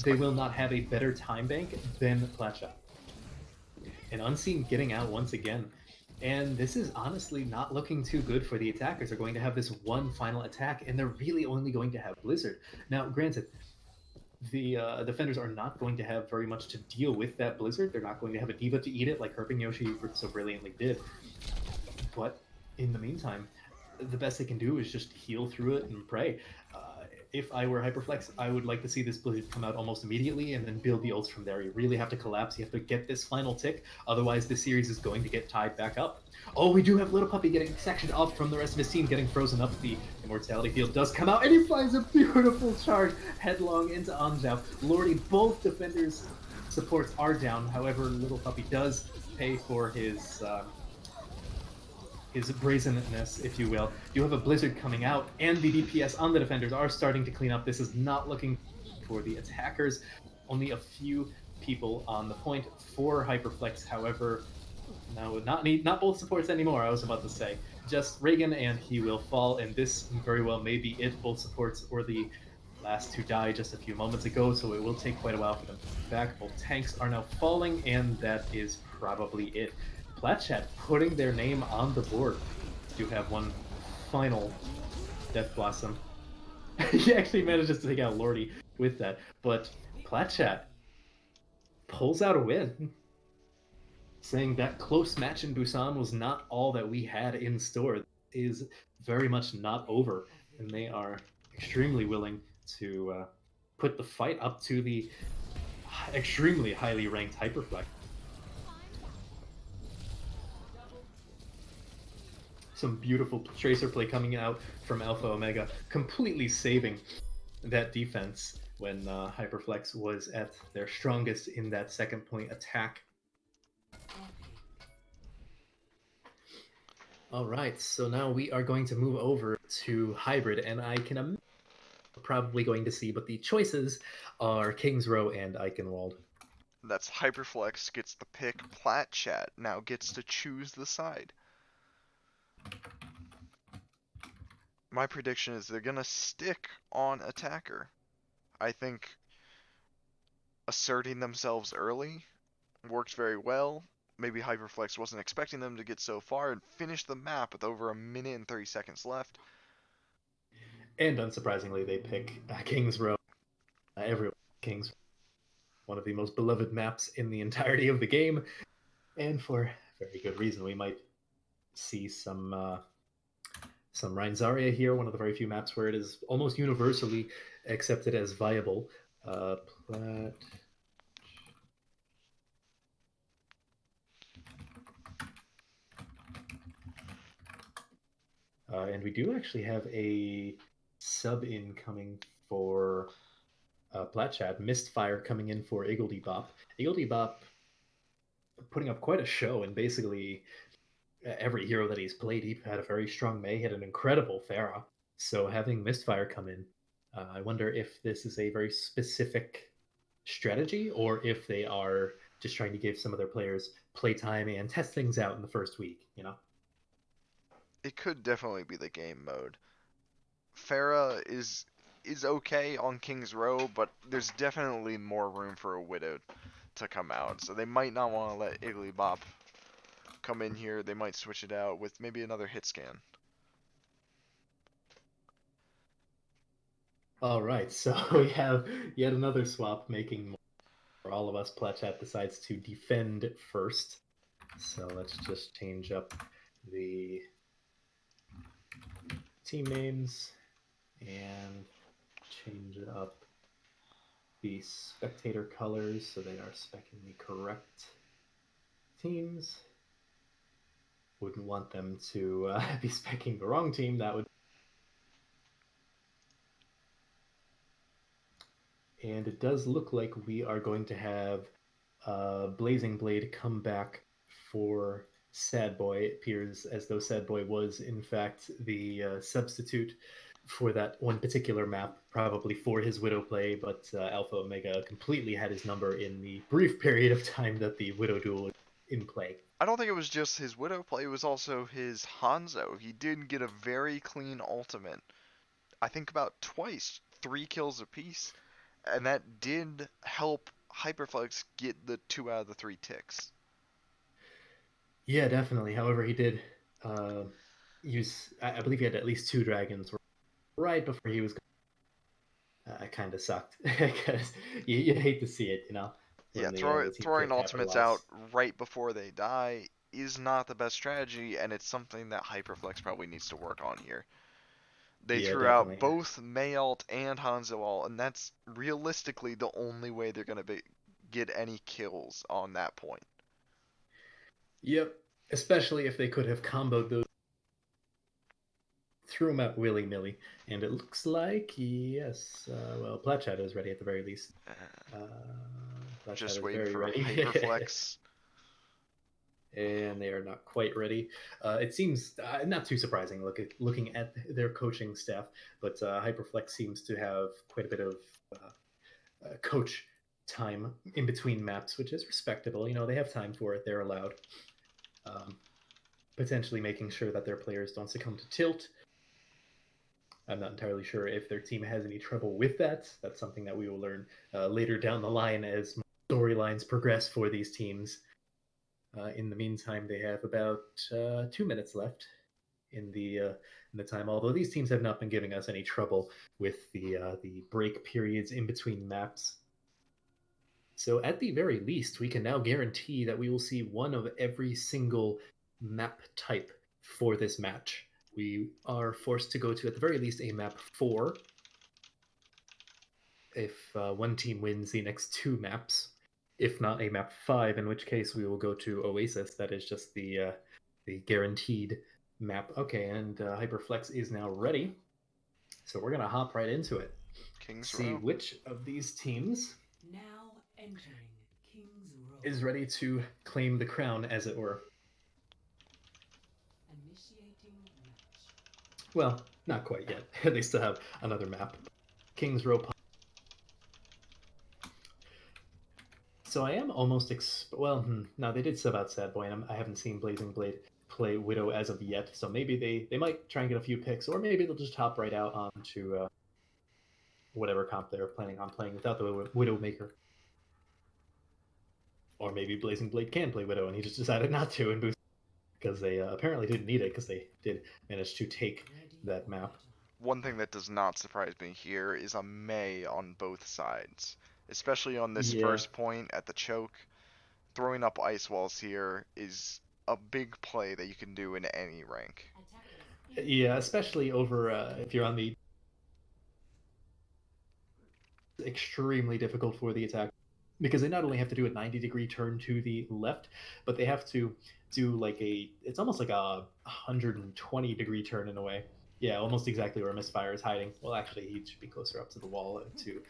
they will not have a better time bank than Plat. And Unseen getting out once again. And this is honestly not looking too good for the attackers. They're going to have this one final attack, and they're really only going to have Blizzard. Now, granted, the defenders are not going to have very much to deal with that Blizzard. They're not going to have a Diva to eat it like Herping Yoshi so brilliantly did. But in the meantime, the best they can do is just heal through it and pray. If I were Hyperflex, I would like to see this Blizzard come out almost immediately and then build the ults from there. You really have to collapse. You have to get this final tick. Otherwise, this series is going to get tied back up. Oh, we do have Little Puppy getting sectioned off from the rest of his team, getting frozen up. The Immortality Field does come out, and he finds a beautiful charge headlong into Anzhao. Lordy, both defenders' supports are down. However, Little Puppy does pay for his brazenness, if you will. You have a Blizzard coming out, and the DPS on the defenders are starting to clean up. This is not looking for the attackers. Only a few people on the point for Hyperflex, however. No, not both supports anymore, I was about to say. Just Reagan, and he will fall, and this very well may be it. Both supports were the last to die just a few moments ago, so it will take quite a while for them to come back. Both tanks are now falling, and that is probably it. Plat putting their name on the board. Do have one final Death Blossom. He actually manages to take out Lordy with that, but Plat pulls out a win, saying that close match in Busan was not all that we had in store. It is very much not over, and they are extremely willing to put the fight up to the extremely highly ranked Hyperflex. Some beautiful Tracer play coming out from Alpha Omega, completely saving that defense when Hyperflex was at their strongest in that second point attack. All right, so now we are going to move over to Hybrid, and I can imagine we're probably going to see, but the choices are King's Row and Eichenwald. That's Hyperflex gets the pick. Plat now gets to choose the side. My prediction is they're going to stick on attacker. I think asserting themselves early worked very well. Maybe Hyperflex wasn't expecting them to get so far and finish the map with over 1 minute and 30 seconds left. And unsurprisingly, they pick King's Row. Everyone King's Row, one of the most beloved maps in the entirety of the game, and for very good reason. We might see some Rhine Zarya here, one of the very few maps where it is almost universally accepted as viable. Plat. And we do actually have a sub incoming for Plat. Mistfire coming in for Iggledy Bop. Iggledy Bop putting up quite a show, and basically every hero that he's played, he had a very strong Mei, had an incredible Pharah. So having Mistfire come in, I wonder if this is a very specific strategy, or if they are just trying to give some of their players playtime and test things out in the first week, you know? It could definitely be the game mode. Pharah is okay on King's Row, but there's definitely more room for a Widow to come out. So they might not want to let Igglybop come in here. They might switch it out with maybe another hit scan. All right, so we have yet another swap making for all of us. Plat decides to defend first. So let's just change up the team names and change it up the spectator colors so they are specking the correct teams. Wouldn't want them to be specking the wrong team. That would. And it does look like we are going to have Blazing Blade come back for Sad Boy. It appears as though Sad Boy was, in fact, the substitute for that one particular map, probably for his Widow play, but Alpha Omega completely had his number in the brief period of time that the Widow duel was in play. I don't think it was just his Widow play, it was also his Hanzo. He did get a very clean ultimate. I think about twice, 3 kills apiece, and that did help Hyperflex get the 2 out of the 3 ticks. Yeah, definitely. However, he did use, I believe he had at least 2 dragons right before he was. Kind of sucked because you hate to see it, Yeah, when the team throwing can't ultimates capitalize. out right before they die is not the best strategy, and it's something that Hyperflex probably needs to work on here. They Yeah, threw out definitely. both Mayalt and Hanzo Alt, and that's realistically the only way they're going to get any kills on that point. Yep. Especially if they could have comboed those, threw them out willy nilly, and it looks like yes. Well, Plat Shadow is ready at the very least. Plat Just Shadow is waiting very for ready. Hyperflex. And they are not quite ready. It seems not too surprising looking at their coaching staff, but Hyperflex seems to have quite a bit of coach time in between maps, which is respectable. They have time for it; they're allowed. Potentially making sure that their players don't succumb to tilt. I'm not entirely sure if their team has any trouble with that. That's something that we will learn later down the line as storylines progress for these teams. In the meantime, they have about 2 minutes left in the time. Although these teams have not been giving us any trouble with the break periods in between maps. So at the very least, we can now guarantee that we will see one of every single map type for this match. We are forced to go to, at the very least, a map 4 if one team wins the next 2 maps. If not, a map 5, in which case we will go to Oasis. That is just the guaranteed map. Okay, and Hyperflex is now ready. So we're going to hop right into it. King's See Row. which of these teams Now entering King's Row. is ready to claim the crown, as it were. Initiating match. Well, not quite yet. They still have another map. King's Row. So I am almost no, they did sub out Sad Boy, and I haven't seen Blazing Blade play Widow as of yet. So maybe they might try and get a few picks, or maybe they'll just hop right out onto whatever comp they're planning on playing without the Widowmaker. Or maybe Blazing Blade can play Widow, and he just decided not to and boost because they apparently didn't need it because they did manage to take that map. One thing that does not surprise me here is a Mei on both sides, especially on this first point at the choke. Throwing up ice walls here is a big play that you can do in any rank. Yeah, especially over if you're on the extremely difficult for the attack because they not only have to do a 90-degree turn to the left, but they have to do it's almost like a 120-degree turn in a way. Yeah, almost exactly where Misfire is hiding. Well, actually, he should be closer up to the wall to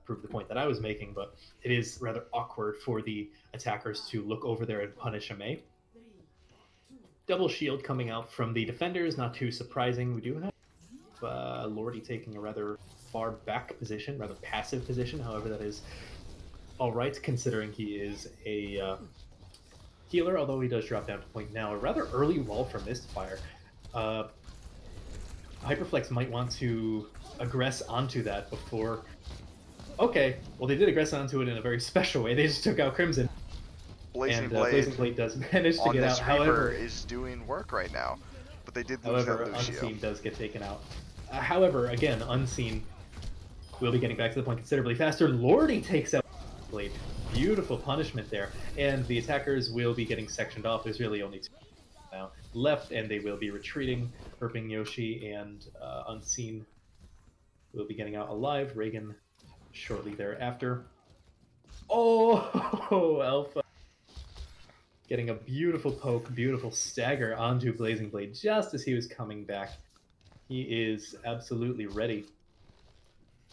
prove the point that I was making, but it is rather awkward for the attackers to look over there and punish a Mei. Double shield coming out from the defenders, not too surprising. We do have Lordy taking a rather far back position, rather passive position. However, that is all right considering he is a healer, although he does drop down to point now. A rather early wall from Mistfire. Hyperflex might want to aggress onto that before. Okay, well, they did aggress onto it in a very special way. They just took out Crimson. Blazing Blade does manage to get out. However, is doing work right now, but they did lose that Lucio. Unseen does get taken out. However, again, Unseen will be getting back to the point considerably faster. Lordy takes out Blade. Beautiful punishment there, and the attackers will be getting sectioned off. There's really only 2 now left, and they will be retreating. Herping Yoshi and Unseen will be getting out alive. Reagan shortly thereafter. Oh, Alpha getting a beautiful poke, beautiful stagger onto Blazing Blade just as he was coming back. He is absolutely ready.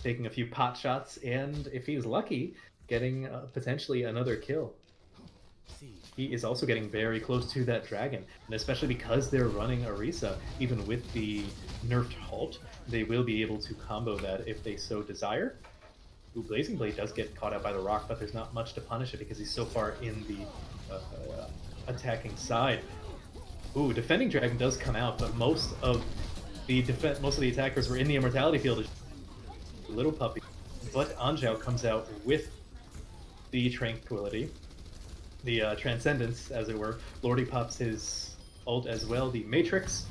Taking a few pot shots, and if he's lucky, getting potentially another kill. He is also getting very close to that dragon, and especially because they're running Orisa, even with the nerfed halt, they will be able to combo that if they so desire. Ooh, Blazing Blade does get caught out by the rock, but there's not much to punish it because he's so far in the attacking side. Ooh, Defending Dragon does come out, but most of the attackers were in the Immortality Field. Little puppy, but Anzhao comes out with the Tranquility, the Transcendence, as it were. Lordy pops his ult as well, the Matrix,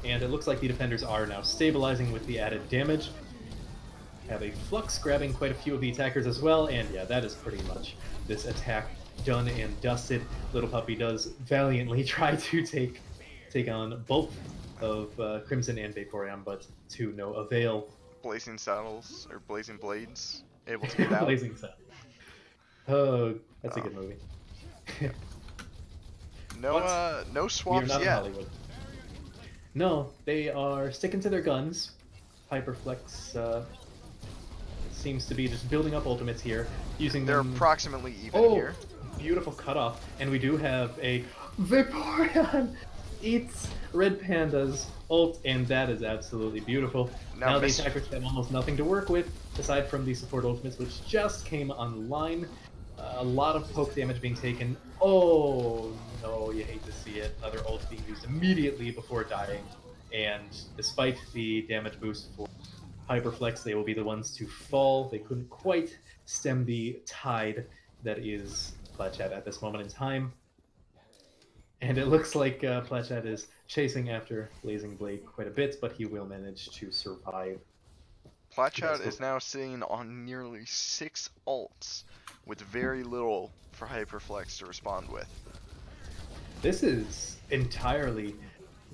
and it looks like the defenders are now stabilizing with the added damage. Have a Flux grabbing quite a few of the attackers as well, and yeah, that is pretty much this attack done and dusted. Little Puppy does valiantly try to take on both of Crimson and Vaporeon, but to no avail. Blazing Saddles, or Blazing Blades, able to get out. Blazing Saddles. Oh, that's a good movie. No swaps yet. Hollywood. No, they are sticking to their guns. Hyperflex seems to be just building up ultimates here, using They're them. approximately even here. Beautiful cutoff, and we do have a Vaporeon eats Red Panda's ult, and that is absolutely beautiful. Now the attackers have almost nothing to work with, aside from the support ultimates, which just came online. A lot of poke damage being taken. Oh no, you hate to see it. Another ult being used immediately before dying, and despite the damage boost for Hyperflex, they will be the ones to fall. They couldn't quite stem the tide that is Plat at this moment in time. And it looks like Plat is chasing after Blazing Blade quite a bit, but he will manage to survive. Plat is now sitting on nearly 6 ults, with very little for Hyperflex to respond with. This is entirely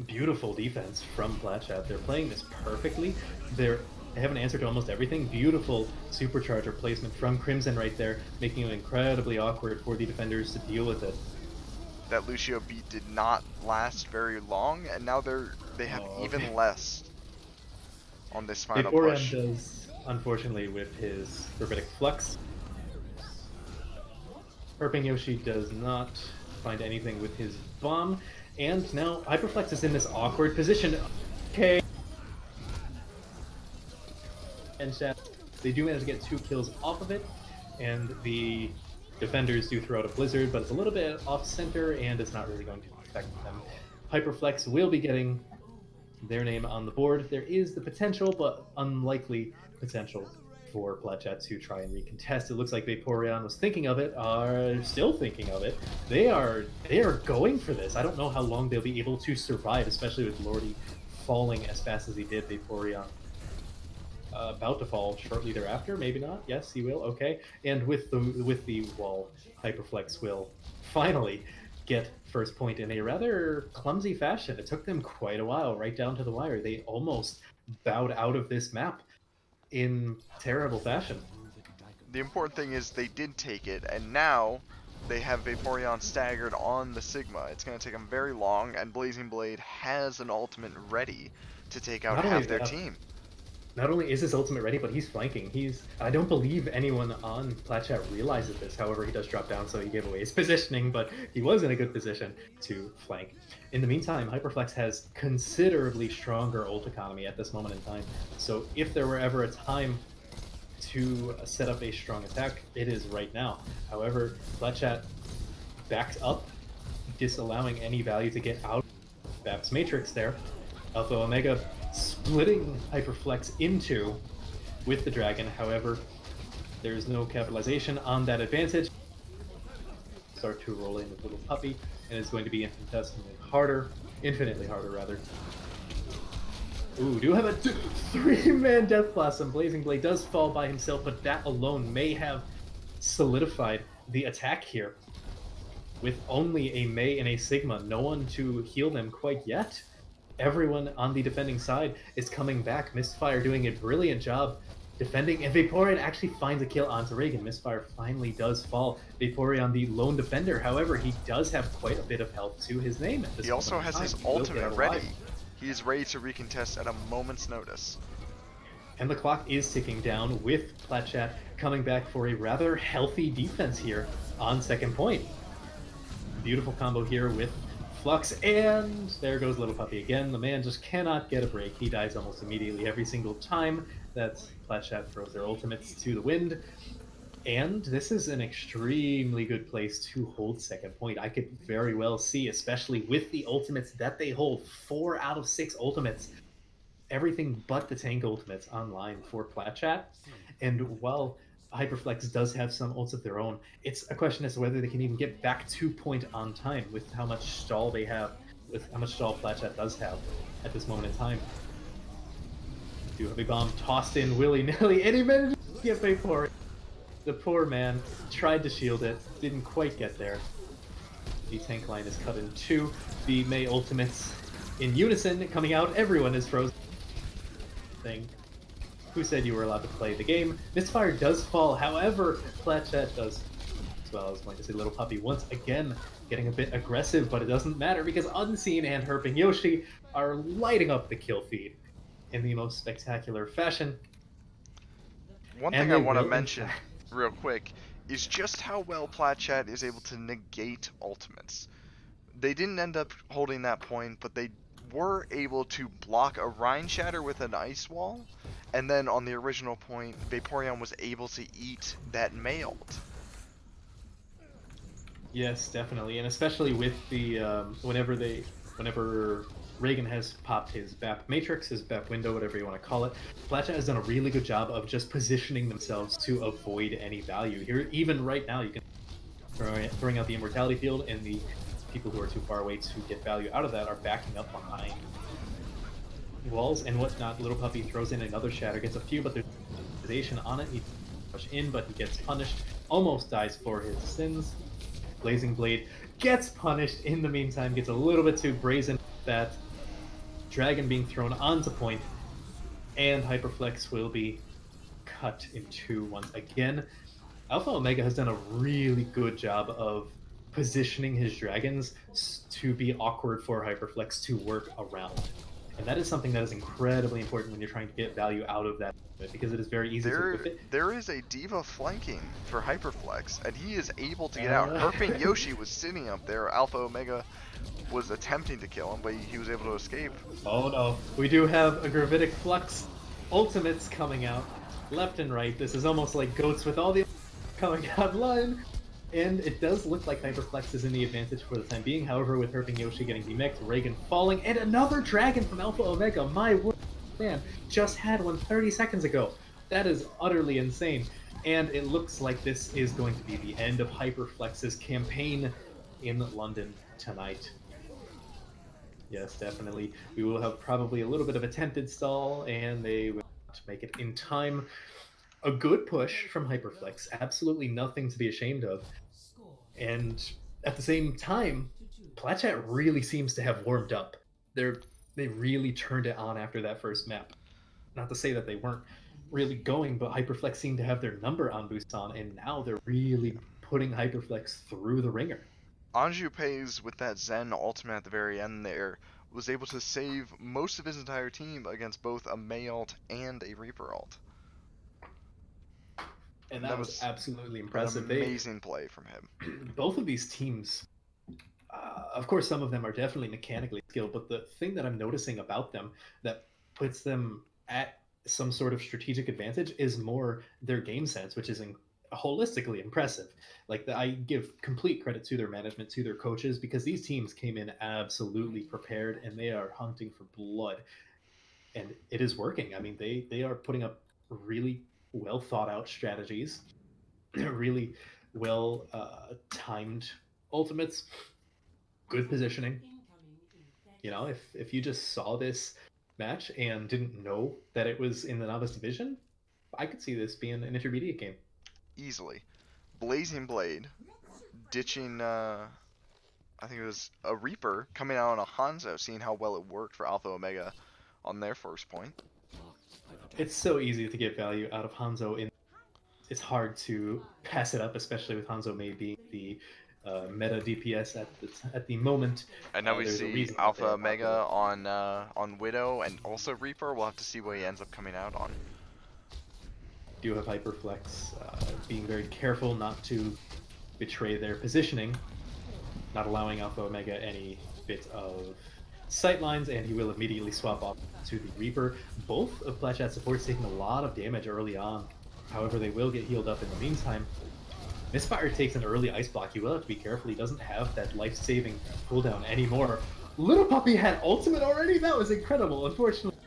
beautiful defense from Plat. They're playing this perfectly. They have an answer to almost everything. Beautiful supercharger placement from Crimson right there, making it incredibly awkward for the defenders to deal with it. That Lucio beat did not last very long, and now they have even less on this final push. Vaporeon does, unfortunately, with his Herbitic Flux. Herping Yoshi does not find anything with his bomb, and now Hyperflex is in this awkward position. Okay. And they do manage to get 2 kills off of it, and the defenders do throw out a blizzard, but it's a little bit off center and it's not really going to affect them. Hyperflex will be getting their name on the board. There is the potential, but unlikely potential for Plat to try and recontest. It looks like Vaporeon was thinking of it, are still thinking of it. They are going for this. I don't know how long they'll be able to survive, especially with Lordy falling as fast as he did. Vaporeon about to fall shortly thereafter, maybe not. Yes, he will. Okay, and with the wall, Hyperflex will finally get first point in a rather clumsy fashion. It took them quite a while, right down to the wire. They almost bowed out of this map in terrible fashion. The important thing is they did take it, and now they have Vaporeon staggered on the Sigma. It's going to take them very long, and Blazing Blade has an ultimate ready to take out half their team. Not only is his ultimate ready, but he's flanking. I don't believe anyone on Plat realizes this. However, he does drop down, so he gave away his positioning, but he was in a good position to flank. In the meantime, Hyperflex has considerably stronger ult economy at this moment in time. So if there were ever a time to set up a strong attack, it is right now. However, Plat backed up, disallowing any value to get out of Bap's Matrix there. Alpha Omega splitting Hyperflex into with the dragon. However, there's no capitalization on that advantage. Start to roll in with Little Puppy, and it's going to be infinitesimally harder, rather. Ooh, do have a 3-man Death Blossom. Blazing Blade does fall by himself, but that alone may have solidified the attack here. With only a Mei and a Sigma, no one to heal them quite yet. Everyone on the defending side is coming back. Mistfire doing a brilliant job defending, and Vaporeon actually finds a kill onto Reagan. Misfire finally does fall. Vaporeon, the lone defender, however, he does have quite a bit of health to his name at this He moment also in has time. his He will get ultimate out alive. ready. He is ready to recontest at a moment's notice. And the clock is ticking down with Platchat coming back for a rather healthy defense here on second point. Beautiful combo here with Flux, and there goes Little Puppy again. The man just cannot get a break. He dies almost immediately every single time that Platchat throws their ultimates to the wind. And this is an extremely good place to hold second point. I could very well see, especially with the ultimates that they hold, 4 out of 6 ultimates, everything but the tank ultimates online for Platchat. And while Hyperflex does have some ults of their own, it's a question as to whether they can even get back to point on time with how much stall they have, with how much stall Platchat does have at this moment in time. Do have a bomb tossed in willy-nilly, and he managed to get Vaporeon. The poor man tried to shield it, didn't quite get there. The tank line is cut in two. The Mei ultimates in unison coming out. Everyone is frozen. Thing. Who said you were allowed to play the game? Misfire does fall, however, Platchat does as well. I was going to say Little Puppy once again getting a bit aggressive, but it doesn't matter because Unseen and Herping Yoshi are lighting up the kill feed in the most spectacular fashion. One And thing I they want to will, in mention fact, real quick is just how well Platchat is able to negate ultimates. They didn't end up holding that point, but they were able to block a Rhine Shatter with an Ice Wall, and then on the original point, Vaporeon was able to eat that Mei ult. Yes, definitely, and especially with the whenever Reagan has popped his BAP matrix, his BAP window, whatever you want to call it, Platchat has done a really good job of just positioning themselves to avoid any value. Here, even right now, you can throwing out the immortality field, and the people who are too far away to get value out of that are backing up behind walls and whatnot. Little Puppy throws in another shatter, gets a few, but there's sedation on it. He push in, but he gets punished. Almost dies for his sins. Blazing Blade gets punished in the meantime, gets a little bit too brazen. That dragon being thrown onto point, and Hyperflex will be cut in two once again. Alpha Omega has done a really good job of positioning his dragons to be awkward for Hyperflex to work around. And that is something that is incredibly important when you're trying to get value out of that, because it is very easy to whiff it. There is a Diva flanking for Hyperflex, and he is able to get out. Herping Yoshi was sitting up there. Alpha Omega was attempting to kill him, but he was able to escape. Oh no, we do have a Gravitic Flux ultimates coming out left and right. This is almost like goats with all the coming out line. And it does look like Hyperflex is in the advantage for the time being. However, with Herping Yoshi getting demech'd, Reagan falling, and another dragon from Alpha Omega. My word, man, just had one 30 seconds ago. That is utterly insane. And it looks like this is going to be the end of Hyperflex's campaign in London tonight. Yes, definitely. We will have probably a little bit of attempted stall, and they will not make it in time. A good push from Hyperflex, absolutely nothing to be ashamed of. And at the same time, Platchat really seems to have warmed up. They really turned it on after that first map. Not to say that they weren't really going, but Hyperflex seemed to have their number on Busan, and now they're really putting Hyperflex through the ringer. Anju Pays with that Zen ultimate at the very end there was able to save most of his entire team against both a Mei ult and a Reaper ult. And That that was was absolutely an impressive. amazing play from him. Both of these teams, of course, some of them are definitely mechanically skilled, but the thing that I'm noticing about them that puts them at some sort of strategic advantage is more their game sense, which is holistically impressive. Like I give complete credit to their management, to their coaches, because these teams came in absolutely prepared and they are hunting for blood, and it is working. I mean, they are putting up really well thought out strategies, really well timed ultimates, good positioning. You know, if you just saw this match and didn't know that it was in the novice division, I could see this being an intermediate game. Easily. Blazing Blade ditching I think it was a Reaper coming out on a Hanzo, seeing how well it worked for Alpha Omega on their first point. It's so easy to get value out of Hanzo. It's hard to pass it up, especially with Hanzo May being the meta DPS at the moment. And now we There's a see reason that they Alpha have Alpha. Omega on Widow and also Reaper. We'll have to see what he ends up coming out on. Do have Hyperflex, being very careful not to betray their positioning, not allowing Alpha Omega any bit of sightlines, and he will immediately swap off to the Reaper. Both of Plat supports taking a lot of damage early on. However, they will get healed up in the meantime. Misfire takes an early ice block. He will have to be careful. He doesn't have that life-saving cooldown anymore. Little Puppy had ultimate already? That was incredible. Unfortunately,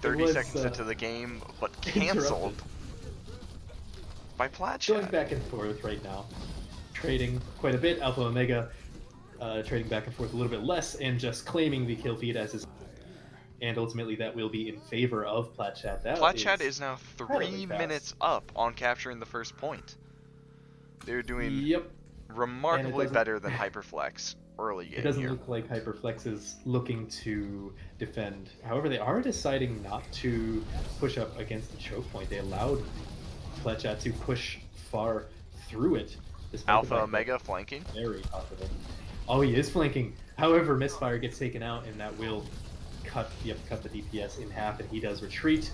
30 seconds into the game, but canceled by Plat. Going back and forth right now. Trading quite a bit. Alpha Omega trading back and forth a little bit less and just claiming the kill feed as his. And ultimately that will be in favor of Plat. Plat is now 3 minutes up on capturing the first point. They're doing remarkably better than Hyperflex early game. It doesn't look like Hyperflex is looking to defend. However, they are deciding not to push up against the choke point. They allowed Plat to push far through it. Alpha Omega flanking. Very confident. Oh, he is flanking. However, Misfire gets taken out, and that will cut the DPS in half, and he does retreat.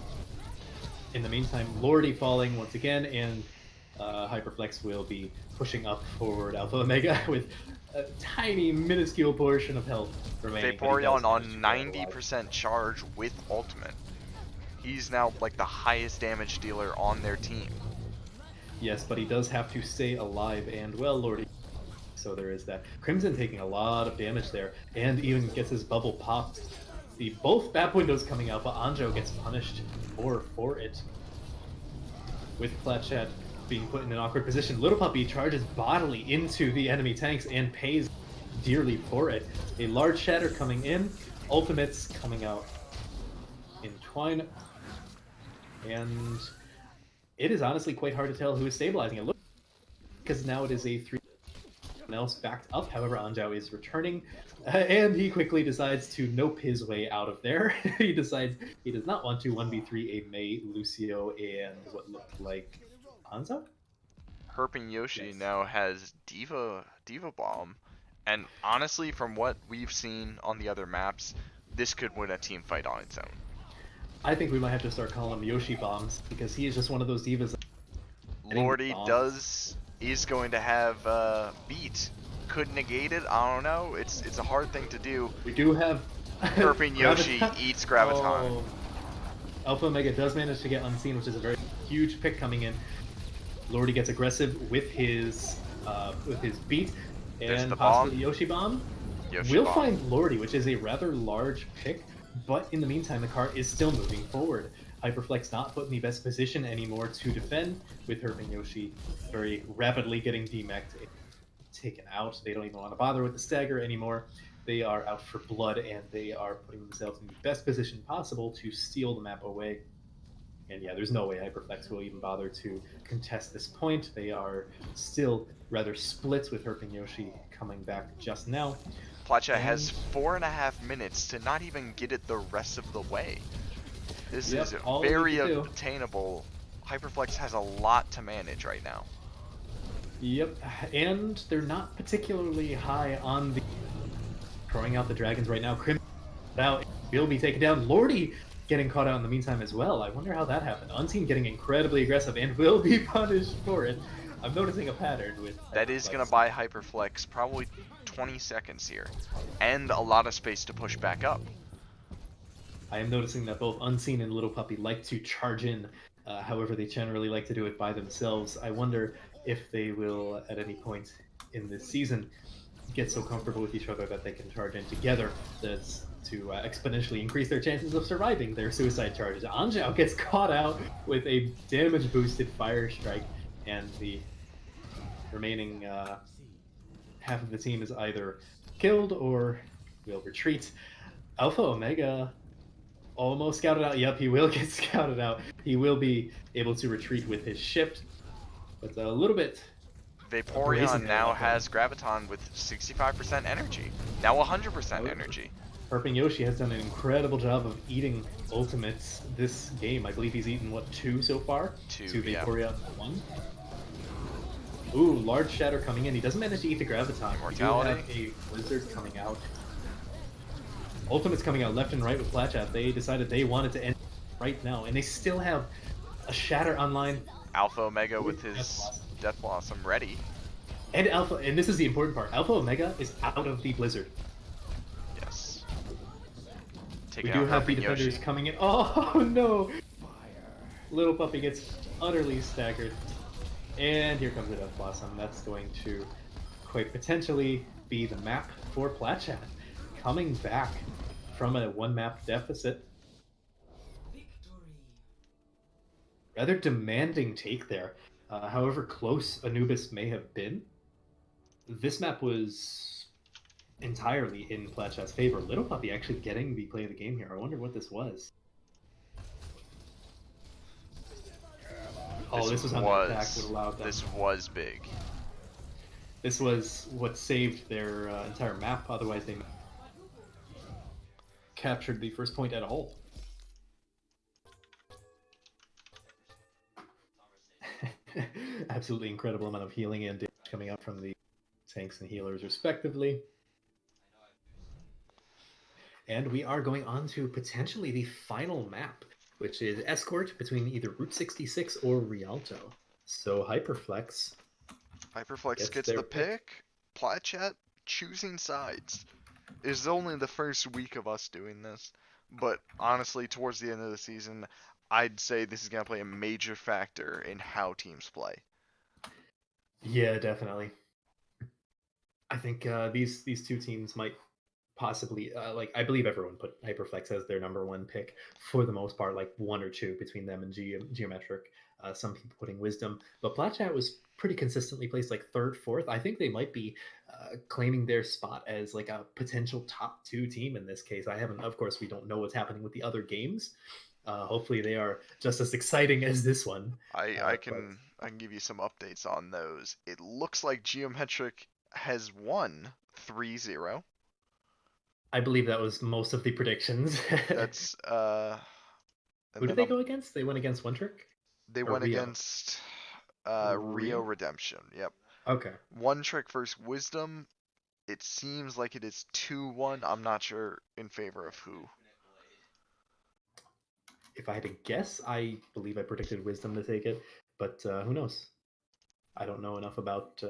In the meantime, Lordy falling once again, and Hyperflex will be pushing up forward Alpha Omega with a tiny, minuscule portion of health remaining. Vaporeon on 90% charge with ultimate. He's now like the highest damage dealer on their team. Yes, but he does have to stay alive, and well, Lordy. So there is that. Crimson taking a lot of damage there, and even gets his bubble popped. Both Bat Windows coming out, but Anjo gets punished more for it. With Plat being put in an awkward position, Little Puppy charges bodily into the enemy tanks and pays dearly for it. A large shatter coming in, ultimates coming out in Twine, and it is honestly quite hard to tell who is stabilizing it. Look, because now it is a 3 else backed up. However, Anjo is returning, and he quickly decides to nope his way out of there. He decides he does not want to 1v3 a Mei, Lucio, and what looked like Hanzo? Herping Yoshi now has Diva Bomb, and honestly, from what we've seen on the other maps, this could win a team fight on its own. I think we might have to start calling him Yoshi Bombs, because he is just one of those divas. Lordy is going to have beat. Could negate it, I don't know. It's a hard thing to do. We do have Herping Yoshi eats Graviton. Oh. Alpha Omega does manage to get unseen, which is a very huge pick coming in. Lordy gets aggressive with his beat, and possibly Yoshi Bomb. We'll find Lordy, which is a rather large pick, but in the meantime, the car is still moving forward. Hyperflex not put in the best position anymore to defend, with Herping Yoshi very rapidly getting demeched, taken out. They don't even want to bother with the stagger anymore. They are out for blood, and they are putting themselves in the best position possible to steal the map away. And yeah, there's no way Hyperflex will even bother to contest this point. They are still rather split, with Herping Yoshi coming back just now. Plat has 4.5 minutes to not even get it the rest of the way. This is very obtainable. Hyperflex has a lot to manage right now. Yep, and they're not particularly high on the throwing out the dragons right now. Crimson out, will be taken down. Lordy getting caught out in the meantime as well. I wonder how that happened. Unseen getting incredibly aggressive and will be punished for it. I'm noticing a pattern with Hyperflex. That is going to buy Hyperflex probably 20 seconds here, and a lot of space to push back up. I am noticing that both Unseen and Little Puppy like to charge in. However, they generally like to do it by themselves. I wonder if they will, at any point in this season, get so comfortable with each other that they can charge in together to exponentially increase their chances of surviving their suicide charges. Anjo gets caught out with a damage-boosted Fire Strike, and the remaining half of the team is either killed or will retreat. Alpha Omega almost scouted out. Yep, he will get scouted out. He will be able to retreat with his shift, but a little bit. Vaporeon now has Graviton with 65% energy. Now 100% energy. Herping Yoshi has done an incredible job of eating ultimates this game. I believe he's eaten, what, 2 so far? Two, yeah. Vaporeon and 1. Ooh, large shatter coming in. He doesn't manage to eat the Graviton. Immortality. We do have a Blizzard coming out. Ultimates coming out left and right with Plat. They decided they wanted to end right now, and they still have a shatter online. Alpha Omega with his Death Blossom ready. And Alpha, and this is the important part, Alpha Omega is out of the Blizzard. Yes. We do have the defenders coming in. Oh no! Little Puppy gets utterly staggered. And here comes the Death Blossom. That's going to quite potentially be the map for Plat. Coming back from a 1-map deficit. Rather demanding take there. However close Anubis may have been, this map was entirely in Platchat's favor. Little Puppy actually getting the play of the game here. I wonder what this was. This was under attack that allowed them. This was big. This was what saved their entire map. Otherwise, they captured the first point at all. Absolutely incredible amount of healing and damage coming out from the tanks and healers respectively. And we are going on to potentially the final map, which is Escort between either Route 66 or Rialto. So Hyperflex gets the pick. Plat choosing sides. It's only the first week of us doing this, but honestly, towards the end of the season, I'd say this is going to play a major factor in how teams play. Yeah, definitely. I think these two teams might possibly I believe everyone put Hyperflex as their #1 pick for the most part, like 1 or 2 between them and Geometric. Some people putting Wisdom, but Plat was pretty consistently placed like 3rd, 4th. I think they might be claiming their spot as like a potential top 2 team in this case. Of course, we don't know what's happening with the other games. Hopefully they are just as exciting as this one. I can give you some updates on those. It looks like Geometric has won 3-0. I believe that was most of the predictions. That's who did they go against? They went against One Trick? They went against Rio Redemption. Yep. Okay. One Trick versus Wisdom. It seems like it is 2-1. I'm not sure in favor of who. If I had to guess, I believe I predicted Wisdom to take it, but who knows? I don't know enough about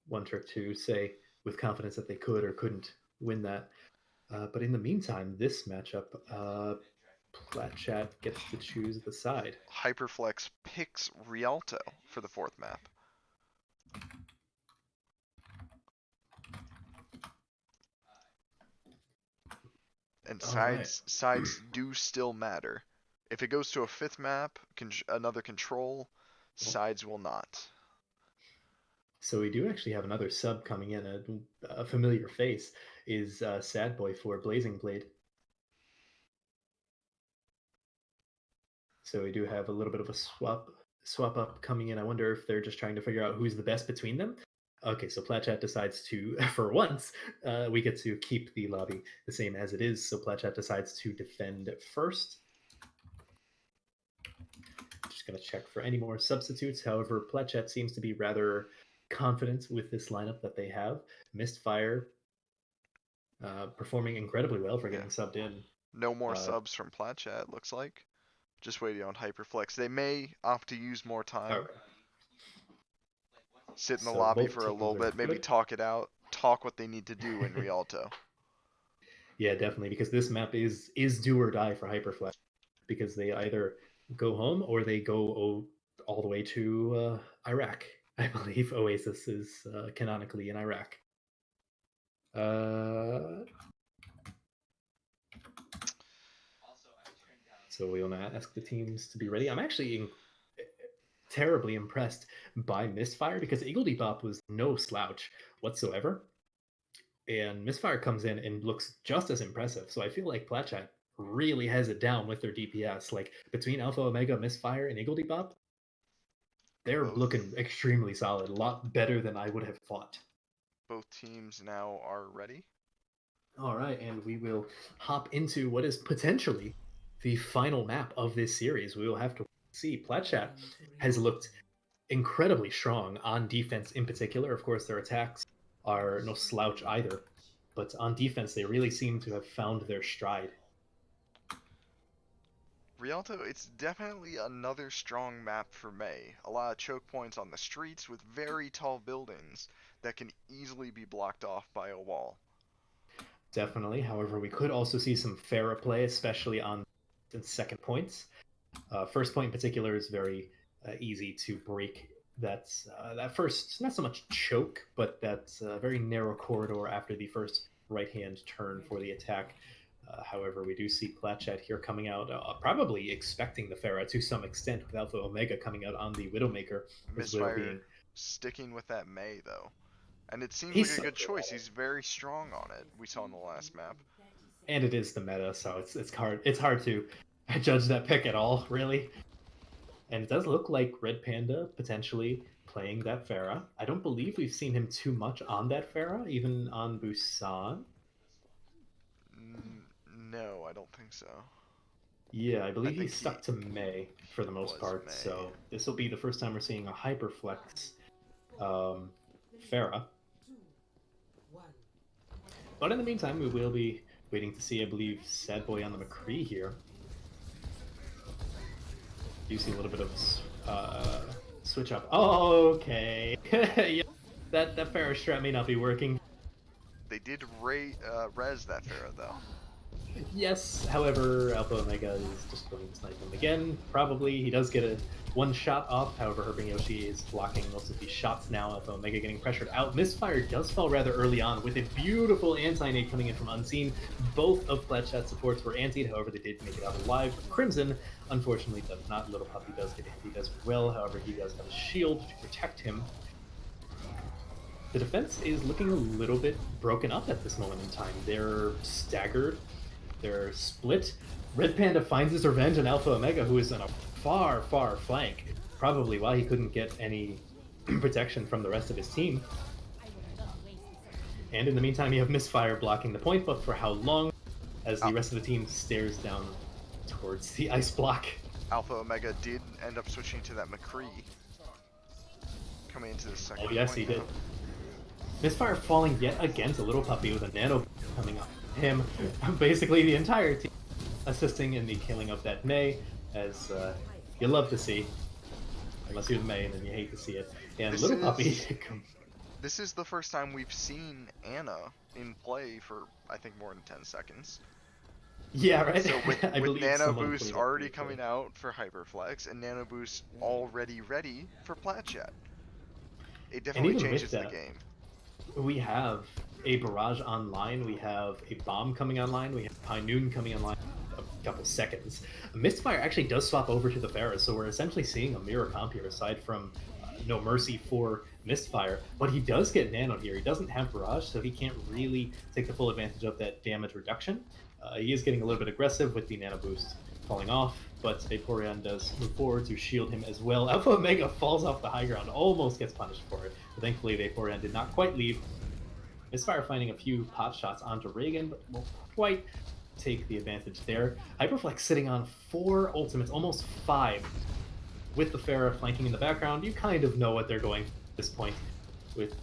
One Trick to say with confidence that they could or couldn't win that. But in the meantime, this matchup, Plat gets to choose the side. Hyperflex picks Rialto for the 4th map. And sides do still matter. If it goes to a 5th map, another control, sides will not. So we do actually have another sub coming in. A familiar face is Sad Boy for Blazing Blade. So we do have a little bit of a swap up coming in. I wonder if they're just trying to figure out who's the best between them. Okay, so Plat decides to, for once, we get to keep the lobby the same as it is. So Plat decides to defend first. Just going to check for any more substitutes. However, Plat seems to be rather confident with this lineup that they have. Mistfire performing incredibly well for getting subbed in. No more subs from Plat, it looks like. Just waiting on Hyperflex. They may opt to use more time. Okay. Sit in the lobby for a little bit, maybe talk it out, talk what they need to do in Rialto. Yeah, definitely, because this map is do or die for Hyperflex, because they either go home or they go all the way to Iraq. I believe Oasis is canonically in Iraq. So we want to ask the teams to be ready. I'm actually terribly impressed by Mistfire, because Eagle Depop was no slouch whatsoever. And Mistfire comes in and looks just as impressive. So I feel like Plat really has it down with their DPS. Like between Alpha Omega, Mistfire, and Eagle Depop, they're looking extremely solid. A lot better than I would have thought. Both teams now are ready. All right, and we will hop into what is potentially the final map of this series. We will have to see. Platchat Begin to has looked return. incredibly strong on defense in particular. Of course, their attacks are no slouch Initiating either, match. but on defense, they really seem to have found their stride. Rialto, it's definitely another strong map for May. A lot of choke points on the streets with very tall buildings that can easily be blocked off by a wall. Definitely. However, we could also see some fairer play, especially on second points. First point in particular is very easy to break. That first, not so much choke, but that very narrow corridor after the first right hand turn for the Ready to attack. battle. However, we do see Platchat here coming out, probably expecting the Pharah to some extent, with Alpha Omega coming out on the Widowmaker, his Widow Misfire being. sticking with that May, though. And it seems like He's a so good good choice. at it. He's very strong on it. We saw in the last map. And it is the meta, so it's hard to judge that pick at all, really. And it does look like Red Panda potentially playing that Pharah. I don't believe we've seen him too much on that Pharah, even on Busan. No, I don't think so. Yeah, I I believe think he's stuck to May for he the most was part. May. So this will be the first time we're seeing a Hyperflex Pharah. But in the meantime, we will be waiting to see, I believe, Sad Boy on the McCree here. You see a little bit of switch up. Oh, okay. Yeah, that Pharah strat may not be working. They did res that Pharaoh, though. Yes, however, Alpha Omega is just going to snipe him again. Probably he does get a one shot off. However, Herb Yoshi is blocking most of these shots now. Alpha Omega getting pressured out. Misfire does fall rather early on with a beautiful anti-nade coming in from Unseen. Both of Flatchat supports were antied, however, they did make it out alive. Crimson, unfortunately, does not. Little Puppy does get hit. He does well. However, he does have a shield to protect him. The defense is looking a little bit broken up at this moment in time. They're staggered. They're split. Red Panda finds his revenge on Alpha Omega, who is on a far, far flank. Probably why he couldn't get any protection from the rest of his team. And in the meantime, you have Misfire blocking the point, but for how long? As the rest of the team stares down towards the ice block. Alpha Omega did end up switching to that McCree. Coming into the second Oh yes, point he now. did. Misfire falling yet again to Little Puppy with a nano coming up. Him, basically the entire team assisting in the killing of that May, as you love to see. Unless you're the May, and then you hate to see it. And This Little is- Puppy. This is the first time we've seen Anna in play for, I think, more than 10 seconds. Yeah, right? So with I believe Nano someone Boost played it already briefly. coming out for Hyperflex and Nano Boost already ready for Platchat, it And definitely even with changes the that, game. we have a barrage online, we have a bomb coming online, we have High Noon coming online in a couple seconds. Mistfire actually does swap over to the Pharah, so we're essentially seeing a mirror comp here, aside from no mercy for Mistfire. But he does get Nano here. He doesn't have barrage, so he can't really take the full advantage of that damage reduction. He is getting a little bit aggressive with the Nano Boost falling off, but Vaporeon does move forward to shield him as well. Alpha Omega falls off the high ground, almost gets punished for it. But thankfully, Vaporeon did not quite leave. Misfire finding a few pot shots onto Reagan, but won't quite take the advantage there. Hyperflex sitting on 4 ultimates, almost 5, with the Pharah flanking in the background. You kind of know what they're going for at this point, with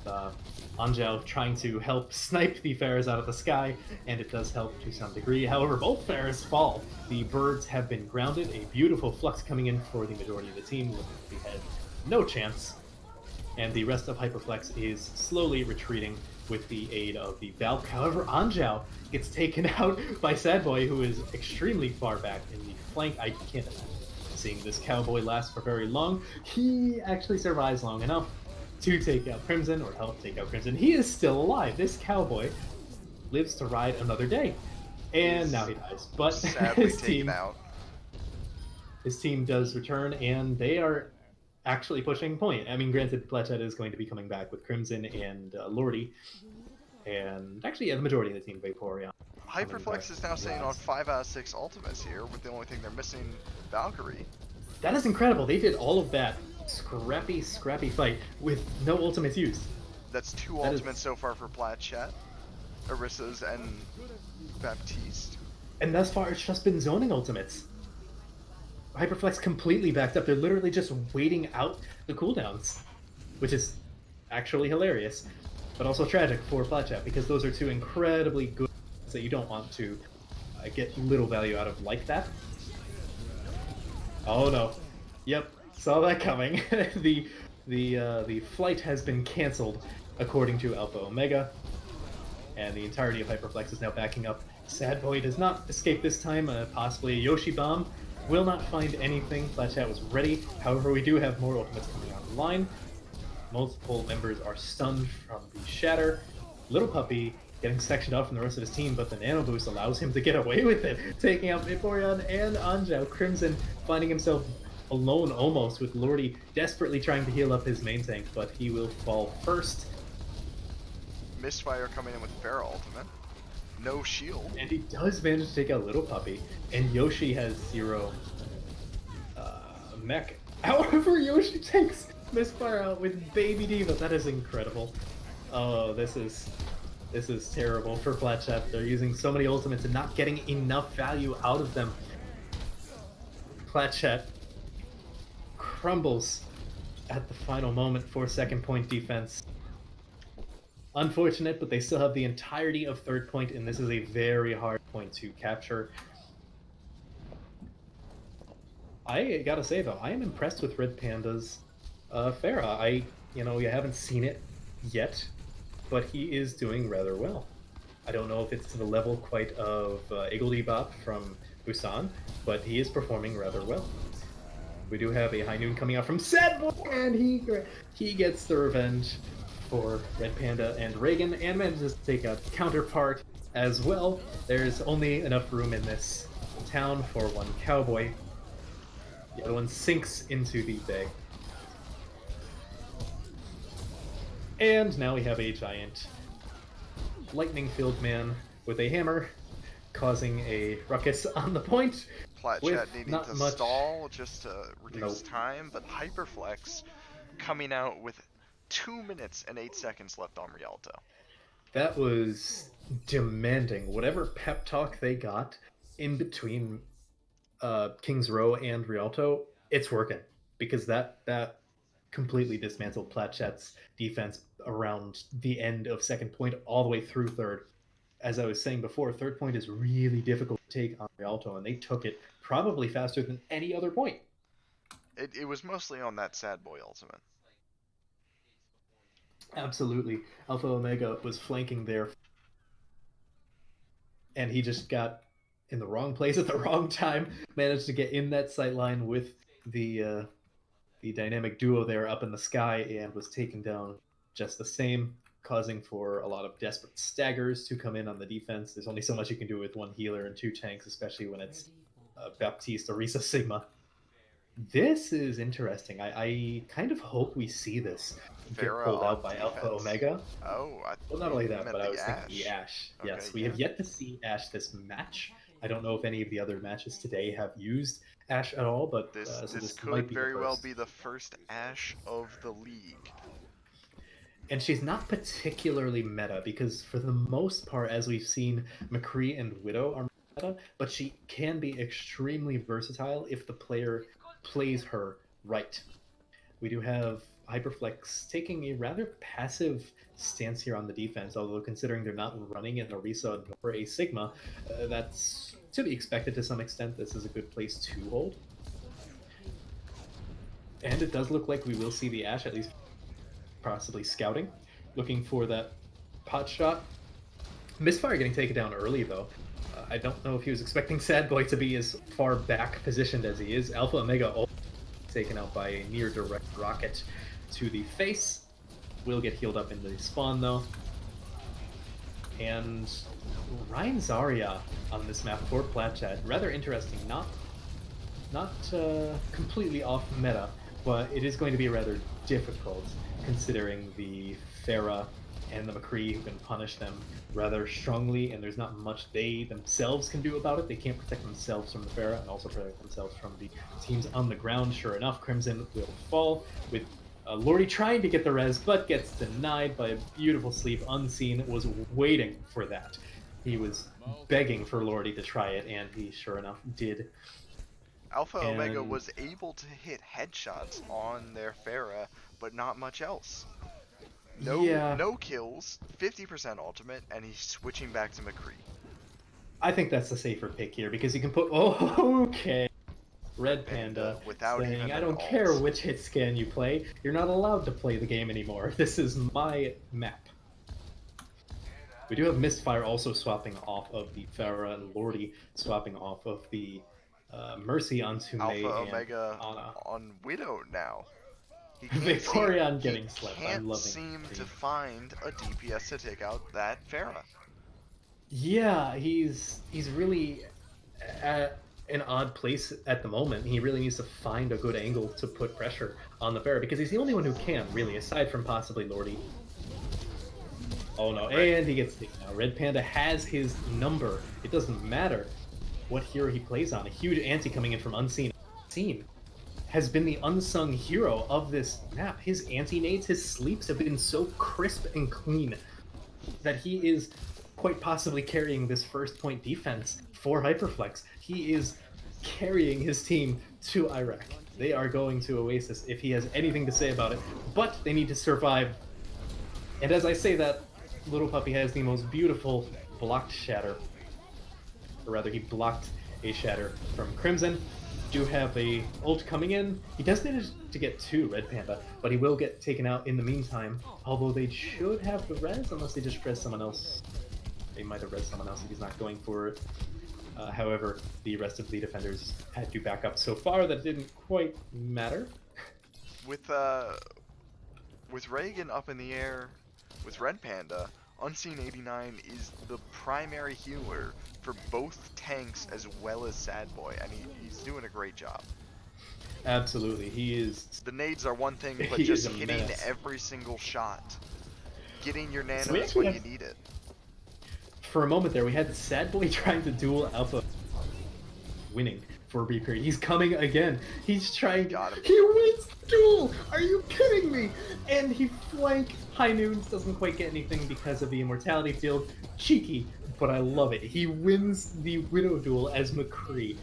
Anjao trying to help snipe the Pharahs out of the sky, and it does help to some degree. However, both Pharahs fall. The birds have been grounded. A beautiful flux coming in for the majority of the team, looking to be had no chance. And the rest of Hyperflex is slowly retreating with the aid of the Valk. However, Anjao gets taken out by Sadboy, who is extremely far back in the flank. I can't imagine seeing this cowboy last for very long. He actually survives long enough to take out Crimson, or help take out Crimson. He is still alive. This cowboy lives to ride another day. And now he dies. But Sadly his taken team, out. his team does return, and they are actually pushing point. I mean, granted, Pletchet is going to be coming back with Crimson and Lordy, and actually, yeah, the majority of the team, Vaporeon. Hyperflex is now staying on 5 out of 6 ultimates here, with the only thing they're missing, Valkyrie. That is incredible. They did all of that scrappy fight with no ultimates used. That's 2 That ultimates so far for Platchat. Orissa's and Baptiste. And thus far, it's just been zoning ultimates. Hyperflex completely backed up. They're literally just waiting out the cooldowns, which is actually hilarious, but also tragic for Plat because those are two incredibly good that you don't want to get little value out of like that. Oh no! Yep, saw that coming. the flight has been canceled according to Alpha Omega, and the entirety of Hyperflex is now backing up. Sad Boy does not escape this time. Possibly a Yoshi Bomb. Will not find anything. Plat was ready. However, we do have more ultimates coming online. Multiple members are stunned from the shatter. Little Puppy getting sectioned off from the rest of his team, but the Nano Boost allows him to get away with it, taking out Vaporeon and Anjou. Crimson finding himself alone almost, with Lordy desperately trying to heal up his main tank, but he will fall first. Mistfire coming in with Pharah ultimate. No shield. And he does manage to take out Little Puppy, and Yoshi has 0 mech. However, Yoshi takes Mistfire out with Baby Diva. That is incredible. Oh, this is terrible for Plat. They're using so many ultimates and not getting enough value out of them. Plat crumbles at the final moment for second point defense. Unfortunate, but they still have the entirety of third point, and this is a very hard point to capture. I gotta say though, I am impressed with Red Panda's Pharah. You haven't seen it yet, but he is doing rather well. I don't know if it's to the level quite of Iggledy from Busan, but he is performing rather well. We do have a high noon coming out from Sad Boy, and he gets the revenge for Red Panda and Reagan, and manages to take out Counterpart as well. There's only enough room in this town for one Cowboy. The other one sinks into the bay. And now we have a giant lightning-filled man with a hammer, causing a ruckus on the point. Plat needing to stall just to reduce time, but Hyperflex coming out with 2 minutes and 8 seconds left on Rialto. That was demanding. Whatever pep talk they got in between Kings Row and Rialto, it's working, because that completely dismantled Plat's defense around the end of second point all the way through third. As I was saying before, third point is really difficult to take on Rialto, and they took it probably faster than any other point. It was mostly on that Sad Boy ultimate. Absolutely. Alpha Omega was flanking there, and he just got in the wrong place at the wrong time, managed to get in that sight line with the dynamic duo there up in the sky, and was taken down just the same, causing for a lot of desperate staggers to come in on the defense. There's only so much you can do with one healer and 2 tanks, especially when it's Baptiste, Orisa, Sigma. This is interesting. I kind of hope we see this get pulled out by defense. Alpha Omega. Oh, well, not only that, but I was thinking the Ashe. Okay, yes, we have yet to see Ashe this match. I don't know if any of the other matches today have used Ashe at all, but this could very well be the first Ashe of the league. And she's not particularly meta, because for the most part, as we've seen, McCree and Widow are meta, but she can be extremely versatile if the player plays her right. We do have Hyperflex taking a rather passive stance here on the defense, although considering they're not running an Orisa or a Sigma, that's to be expected to some extent. This is a good place to hold. And it does look like we will see the Ashe, at least possibly scouting, looking for that pot shot. Mistfire getting taken down early, though. I don't know if he was expecting Sad Boy to be as far back positioned as he is. Alpha Omega taken out by a near direct rocket to the face. Will get healed up in the spawn, though. And Ryan Zarya on this map for Plat, rather interesting. Not completely off meta, but it is going to be rather difficult considering the Pharah and the McCree who can punish them rather strongly, and there's not much they themselves can do about it. They can't protect themselves from the Pharah and also protect themselves from the teams on the ground. Sure enough, Crimson will fall with Lordy trying to get the res, but gets denied by a beautiful sleep. Unseen was waiting for that. He was begging for Lordy to try it, and he sure enough did. Alpha Omega And was able to hit headshots on their Pharah, but not much else. yeah, No kills, 50% ultimate, and he's switching back to McCree. I think that's the safer pick here because you can put. Oh, okay. Red Panda Panda without saying, even I an don't care alt. which hit scan you play, you're not allowed to play the game anymore. This is my map. We do have Mistfire also swapping off of the Pharah and Lordy swapping off of the Mercy onto Alpha Mei and Omega Ana. on Widow now. Vaporeon He getting slept. I'm can't loving seem to it. find a DPS to take out that Pharah. Yeah, he's really at an odd place at the moment. He really needs to find a good angle to put pressure on the Pharah because he's the only one who can, really, aside from possibly Lordy. Oh no, Red and he gets taken out. Red Panda has his number. It doesn't matter what hero he plays on. A huge anti coming in from Unseen. Unseen has been the unsung hero of this map. His anti-nades, his sleeps have been so crisp and clean that he is quite possibly carrying this first point defense for Hyperflex. He is carrying his team to Iraq. They are going to Oasis if he has anything to say about it, but they need to survive. And as I say that, Little Puppy has the most beautiful blocked shatter. Or rather, he blocked a shatter from Crimson. Do have a ult coming in. He does need to get two Red Panda, but he will get taken out in the meantime. Although they should have the res, unless they just res someone else. They might have res someone else if he's not going for it. However, the rest of the defenders had to back up so far that didn't quite matter. With Reagan up in the air, with Red Panda, Unseen 89 is the primary healer for both tanks as well as Sad Boy, and he's doing a great job. Absolutely, he is. The nades are one thing, but He is just a hitting menace. every single shot, getting your So we nanos actually when have, you need it. for a moment there, we had Sad Boy trying to duel Alpha, winning for a brief period. He's coming again. He's trying. Got him. He wins the duel. Are you kidding me? And he flank High Noons doesn't quite get anything because of the immortality field. Cheeky, but I love it. He wins the Widow duel as McCree.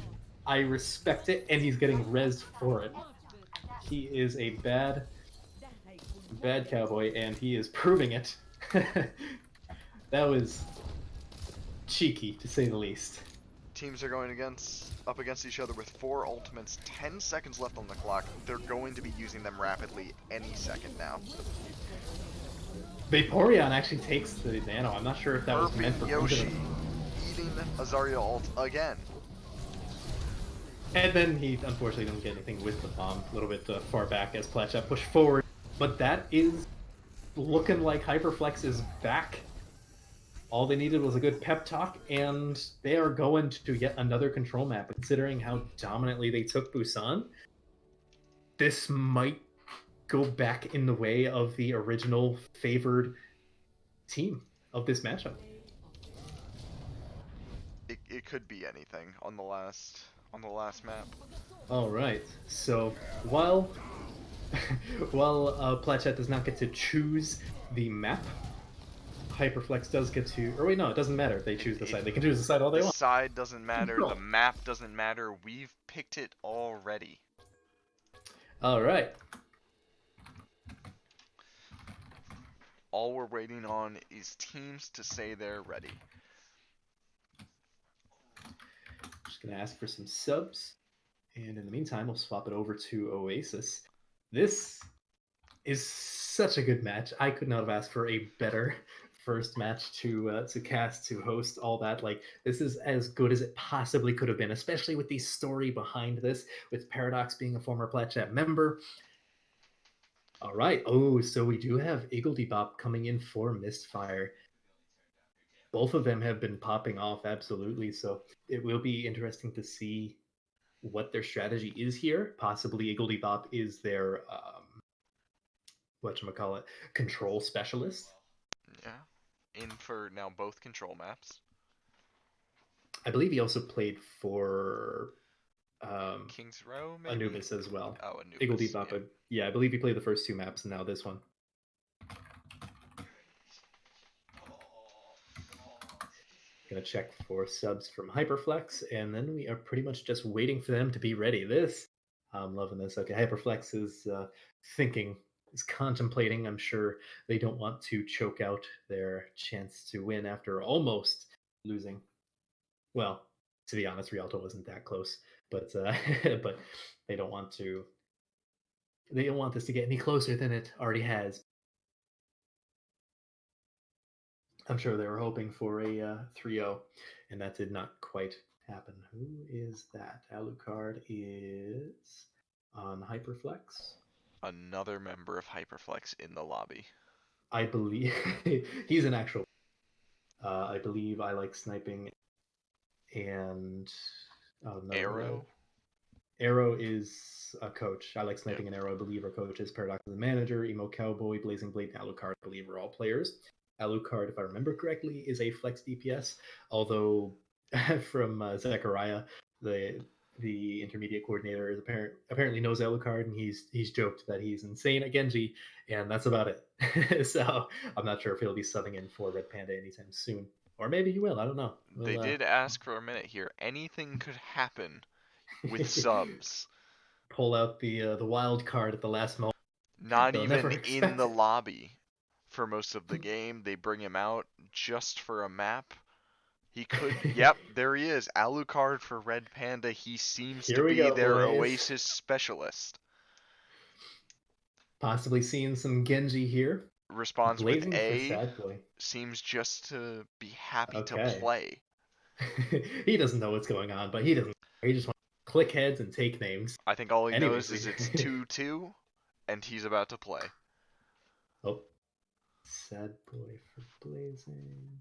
I respect it, and he's getting rezzed for it. He is a bad cowboy, and he is proving it. That was cheeky, to say the least. Teams are going up against each other with 4 ultimates, 10 seconds left on the clock. They're going to be using them rapidly any second now. Vaporeon actually takes the nano. I'm not sure if that was meant for Yoshi eating Azaria ult again. And then he unfortunately didn't get anything with the bomb. A little bit far back as Plat pushed forward. But that is looking like Hyperflex is back. All they needed was a good pep talk, and they are going to yet another control map. Considering how dominantly they took Busan, this might go back in the way of the original favored team of this matchup. It could be anything on the last map. All right. So while Platchet does not get to choose the map, Hyperflex does get to. Or wait, no, it doesn't matter if they choose the side. They can choose the side all they The want. side doesn't matter. Control. The map doesn't matter. We've picked it already. All right. All we're waiting on is teams to say they're ready. Just gonna ask for some subs, and in the meantime, we'll swap it over to Oasis. This is such a good match. I could not have asked for a better first match to cast, to host, all that. Like, this is as good as it possibly could have been, especially with the story behind this, with Paradox being a former Platchat member. All right. Oh, so we do have Eagle Bebop coming in for Mistfire. Both of them have been popping off, absolutely. So it will be interesting to see what their strategy is here. Possibly Eagle Bebop is their whatchamacallit, control specialist. Yeah. In for now both control maps. I believe he also played for King's Row, maybe? Anubis as well. Oh, Anubis. Eagle Depop. Yeah, I believe you played the first 2 maps, and now this one. Gonna check for subs from Hyperflex, and then we are pretty much just waiting for them to be ready. I'm loving this. Okay, Hyperflex is thinking, is contemplating. I'm sure they don't want to choke out their chance to win after almost losing. Well, to be honest, Rialto wasn't that close, but but they don't want to. They don't want this to get any closer than it already has. I'm sure they were hoping for a 3-0, and that did not quite happen. Who is that? Alucard is on Hyperflex. Another member of Hyperflex in the lobby. I believe he's an actual. I believe I like sniping, and oh no, Arrow. Arrow is a coach. I like sniping and Arrow. I believe our coach is Paradox is the manager. Emo Cowboy, Blazing Blade, and Alucard, I believe, are all players. Alucard, if I remember correctly, is a flex DPS. Although from Zechariah, the intermediate coordinator is apparently knows Alucard, and he's joked that he's insane at Genji, and that's about it. So I'm not sure if he'll be subbing in for Red Panda anytime soon, or maybe he will. I don't know. They did ask for a minute here. Anything could happen with subs. Pull out the wild card at the last moment. Not even in the lobby for most of the game. They bring him out just for a map. He could. Yep, there he is. Alucard for Red Panda. He seems to be their Oasis specialist. Possibly seeing some Genji here. Responds with A. Seems just to be happy to play. He doesn't know what's going on, but he doesn't. He just wants to click heads and take names. I think all he knows is it's 2-2, and he's about to play. Oh, sad boy for Blazing.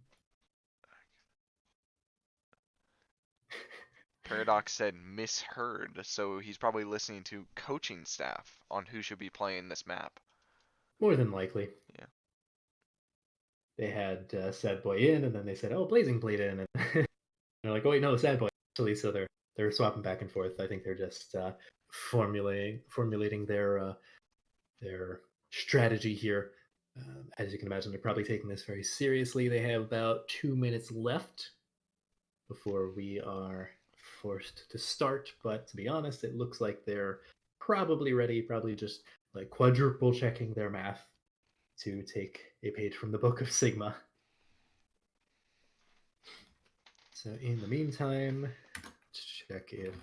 Paradox said misheard, so he's probably listening to coaching staff on who should be playing this map. More than likely. Yeah. They had Sad Boy in, and then they said, "Oh, Blazing Blade in," and they're like, "Oh wait, no, Sad Boy." Actually, so they're swapping back and forth. I think they're just formulating their strategy here. As you can imagine, they're probably taking this very seriously. They have about 2 minutes left before we are forced to start, but to be honest, it looks like they're probably ready, probably just like quadruple checking their math to take a page from the book of Sigma. So in the meantime, check if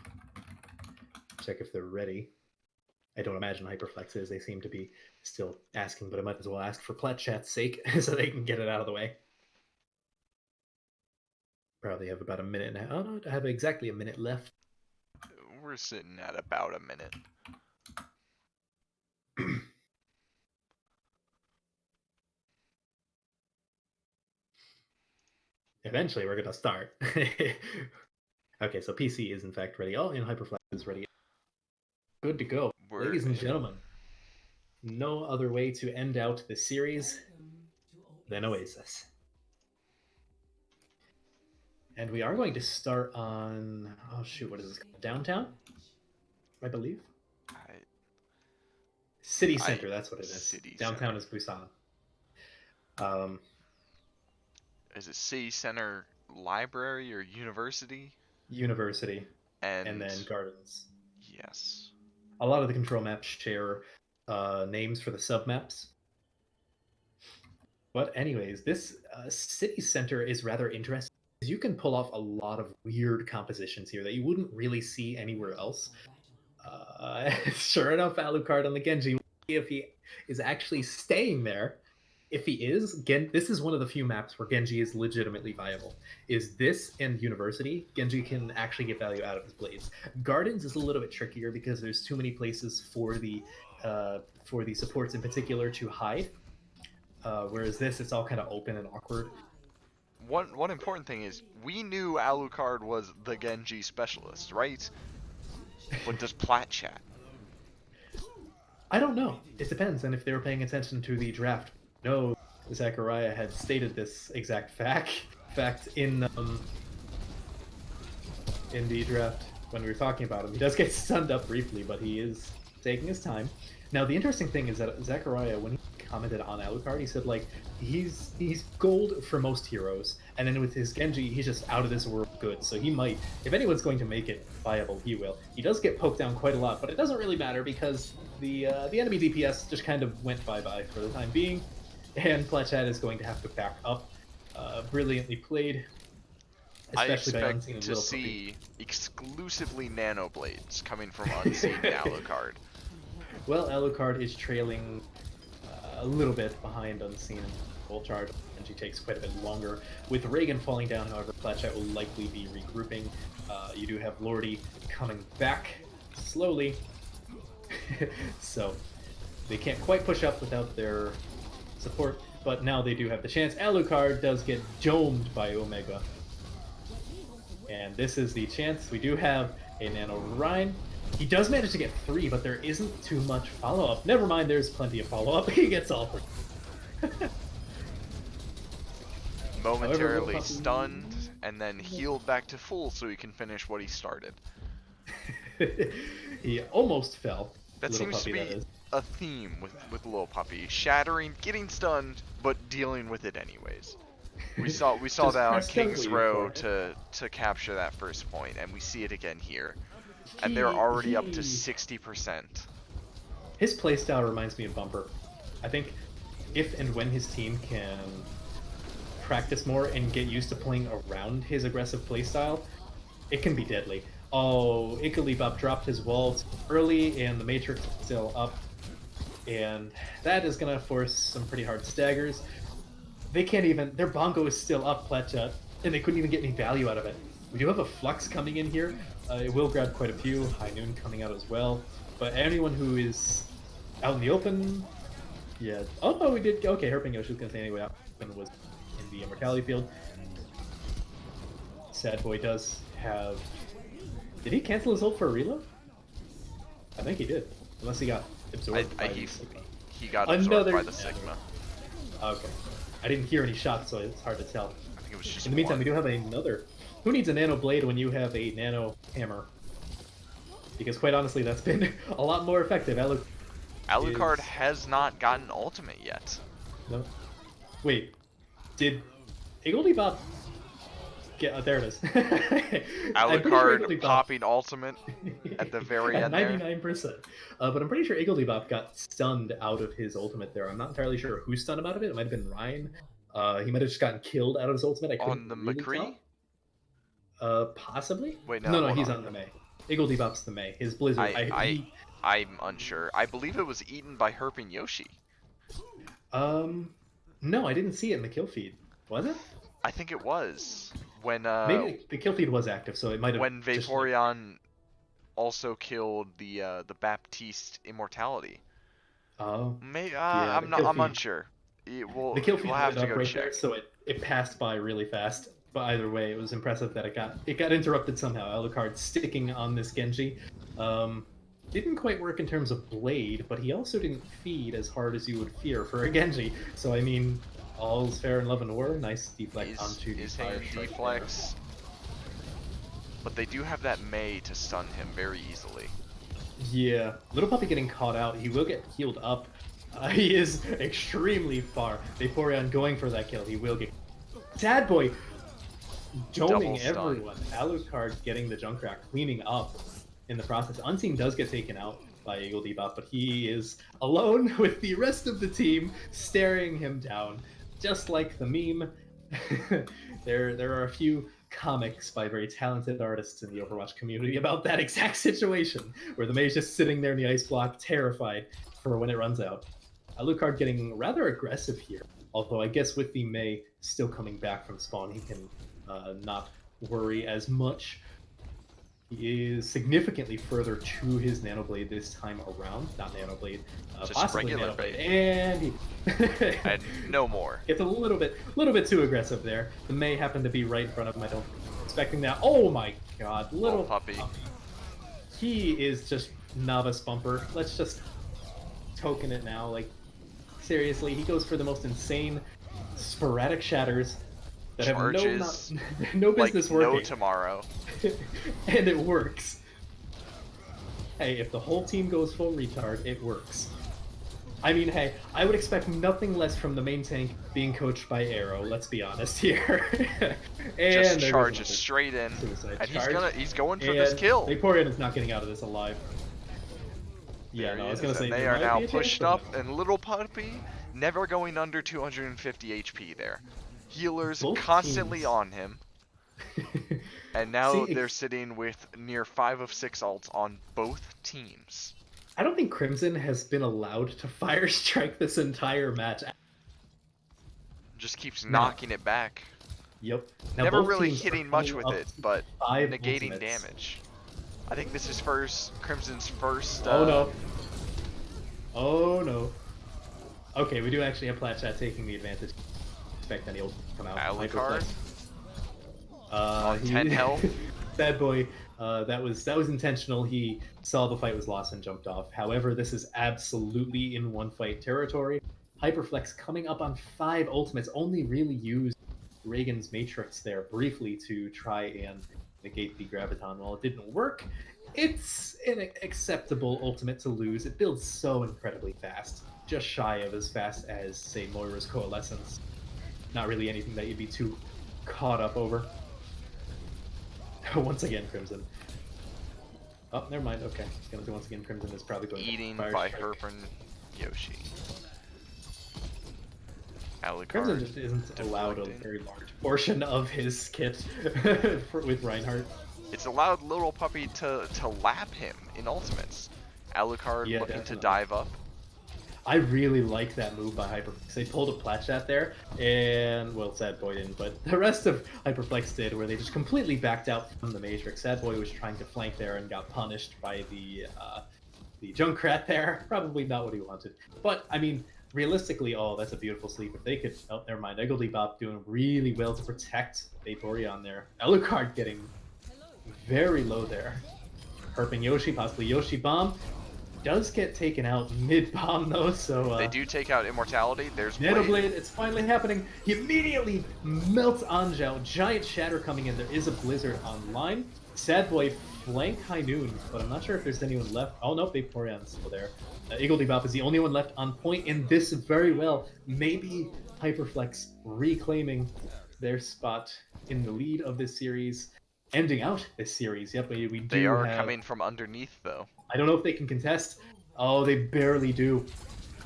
they're ready. I don't imagine Hyperflex is. They seem to be still asking, but I might as well ask for Plat chat's sake so they can get it out of the way. Probably have about a minute and a half. Oh no, I have exactly a minute left. We're sitting at about a minute. Eventually, we're gonna start. Okay, so PC is in fact ready. Oh, and Hyperflex is ready. Good to go. Ladies and gentlemen, no other way to end out the series than Oasis. And we are going to start on, oh shoot, what is this? Downtown? I believe. City Center, that's what it is. Downtown is Busan. Is it City Center Library or University? University. And then Gardens. Yes. A lot of the control maps share names for the submaps. But anyways, this City Center is rather interesting. You can pull off a lot of weird compositions here that you wouldn't really see anywhere else. Sure enough, Alucard on the Genji. If he is actually staying there. If he is, this is one of the few maps where Genji is legitimately viable. Is this and University, Genji can actually get value out of his blades. Gardens is a little bit trickier because there's too many places for the supports in particular to hide. Whereas this, it's all kind of open and awkward. One important thing is, we knew Alucard was the Genji specialist, right? But does Plat chat? I don't know. It depends, and if they were paying attention to the draft. No, Zechariah had stated this exact fact in the draft. when we were talking about him. He does get stunned up briefly, but he is taking his time. Now, the interesting thing is that Zachariah, when he commented on Alucard, he said, like, he's gold for most heroes, and then with his Genji, he's just out of this world good, so he might, if anyone's going to make it viable, he will. He does get poked down quite a lot, but it doesn't really matter because the enemy DPS just kind of went bye-bye for the time being, and Plat is going to have to back up. Brilliantly played. I expect to see exclusively nano blades coming from Unseen Alucard. Well, Alucard is trailing a little bit behind Unseen full charge, and she takes quite a bit longer. With Reagan falling down, however, Plat will likely be regrouping. You do have Lordy coming back slowly, so they can't quite push up without their support, but now they do have the chance. Alucard does get domed by Omega. And this is the chance. We do have a Nano Rhine. He does manage to get 3, but there isn't too much follow-up. Never mind, there's plenty of follow-up. He gets all 3. Momentarily however, stunned, and then healed back to full so he can finish what he started. He almost fell. That seems to be a theme with Lil Puppy. Shattering, getting stunned, but dealing with it anyways. We saw that on King's Row to capture that first point, and we see it again here. And they're already up to 60%. His playstyle reminds me of Bumper. I think if and when his team can practice more and get used to playing around his aggressive playstyle, it can be deadly. Oh, Igglybuff dropped his wall early, and the Matrix is still up. And that is going to force some pretty hard staggers. They can't even, their Bongo is still up, Plat, and they couldn't even get any value out of it. We do have a Flux coming in here. It will grab quite a few. High Noon coming out as well. But anyone who is out in the open, yeah. Oh, no, we did, okay, Herping Yoshi's going to say anyway, out was in the Immortality field. Sad Boy does have, did he cancel his ult for a reload? I think he did, unless he got absorbed by the Sigma. He got absorbed by the Sigma. Okay. I didn't hear any shots, so it's hard to tell. I think it was just in the meantime, we do have another. Who needs a Nano Blade when you have a Nano Hammer? Because quite honestly, that's been a lot more effective. Alucard has not gotten ultimate yet. No. Wait. Did Igglybuff get... there it is. Alucard sure popping ultimate at the very end 99%. But I'm pretty sure Igglybuff got stunned out of his ultimate there. I'm not entirely sure who stunned him out of it. It might have been Ryan. He might have just gotten killed out of his ultimate. I couldn't on the really McCree? Possibly? Wait, no, he's on the May. Igglybuff's the May. His Blizzard. I'm unsure. I believe it was eaten by Herping Yoshi. No, I didn't see it in the kill feed. Was it? I think it was. When maybe the kill feed was active, so it might have. When Vaporeon also killed the Baptiste Immortality. Oh. Maybe I'm unsure. The kill feed we'll have to go right check. There, so it passed by really fast. But either way, it was impressive that it got interrupted somehow. Alucard sticking on this Genji. Didn't quite work in terms of Blade, but he also didn't feed as hard as you would fear for a Genji. So I mean, all's fair in love and war. Nice deflect onto the fire strike. Deflex. But they do have that May to stun him very easily. Yeah, Little Puppy getting caught out. He will get healed up. He is extremely far. Vaporeon going for that kill. He will get... Sad Boy doming everyone. Alucard getting the Junkrat, cleaning up in the process. Unseen does get taken out by Igglybuff, but he is alone with the rest of the team staring him down. Just like the meme. There are a few comics by very talented artists in the Overwatch community about that exact situation, where the May's just sitting there in the ice block, terrified for when it runs out. Alucard getting rather aggressive here, although I guess with the May still coming back from spawn, he can not worry as much. He is significantly further to his Nano Blade this time around. Not Nano Blade, possibly regular Nano Blade. Blade. And he And no more. gets a little bit too aggressive there. The May happened to be right in front of him. I don't expecting that. Oh my god, little puppy. He is just novice Bumper. Let's just token it now. Like, seriously, he goes for the most insane sporadic shatters that Charges have no business like working. no tomorrow. And it works. hey, if the whole team goes full retard, it works. I mean, hey, I would expect nothing less from the main tank being coached by Arrow, let's be honest here. Just And there goes charges another straight in, suicide and charge. he's going for this And kill. Vaporeon is not getting out of this alive. Yeah, There no, he I was is, gonna say and they there are might now be a chance, pushed but up, no. and Little Puppy never going under 250 HP there. Healers Both constantly teams. on him, and now See, they're sitting with near 5 of 6 ults on both teams. I don't think Crimson has been allowed to fire strike this entire match. Just keeps Now, knocking it back. yep. Now Never both really teams are hitting much coming with up it, to but 5 negating ultimates. damage. I think this is Crimson's first. Oh no. Oh no. Okay, we do actually have Plat taking the advantage. Expect any ult to come out. Alucard on He, 10 health. Sad boy. That was intentional. He saw the fight was lost and jumped off. However, this is absolutely in one fight territory. Hyperflex coming up on 5 ultimates. Only really used Reagan's Matrix there briefly to try and negate the Graviton. While it didn't work, it's an acceptable ultimate to lose. It builds so incredibly fast, just shy of as fast as, say, Moira's Coalescence. Not really anything that you'd be too caught up over. Once again, Crimson. Oh, never mind. Okay, gonna do once again. Crimson is probably going Eating to by strike. Herpin Yoshi. Alucard Crimson just isn't allowed a deflecting. very large portion of his kit with Reinhardt. It's allowed Little Puppy to lap him in ultimates. Alucard Yeah, looking definitely. to dive up. I really like that move by Hyperflex. They pulled a Plat there, and, well, Sad Boy didn't, but the rest of Hyperflex did, where they just completely backed out from the Matrix. Sad Boy was trying to flank there and got punished by the Junkrat there. Probably not what he wanted. But, I mean, realistically, oh, that's a beautiful sleep. If they could, oh, never mind. Egglebop doing really well to protect Vaporeon there. Alucard getting very low there. Herping Yoshi, possibly Yoshi Bomb. Does get taken out mid-bomb though, so They do take out Immortality. There's Nano Blade. Blade, it's finally happening. He immediately melts Anzhao. Giant shatter coming in. There is a blizzard online. Sad Boy flank High Noon, but I'm not sure if there's anyone left. Oh no, Vaporeon's still there. Igglebop is the only one left on point in this very well. Maybe Hyperflex reclaiming their spot in the lead of this series, ending out this series. Yep, we do They are have... coming from underneath though. I don't know if they can contest. Oh, they barely do.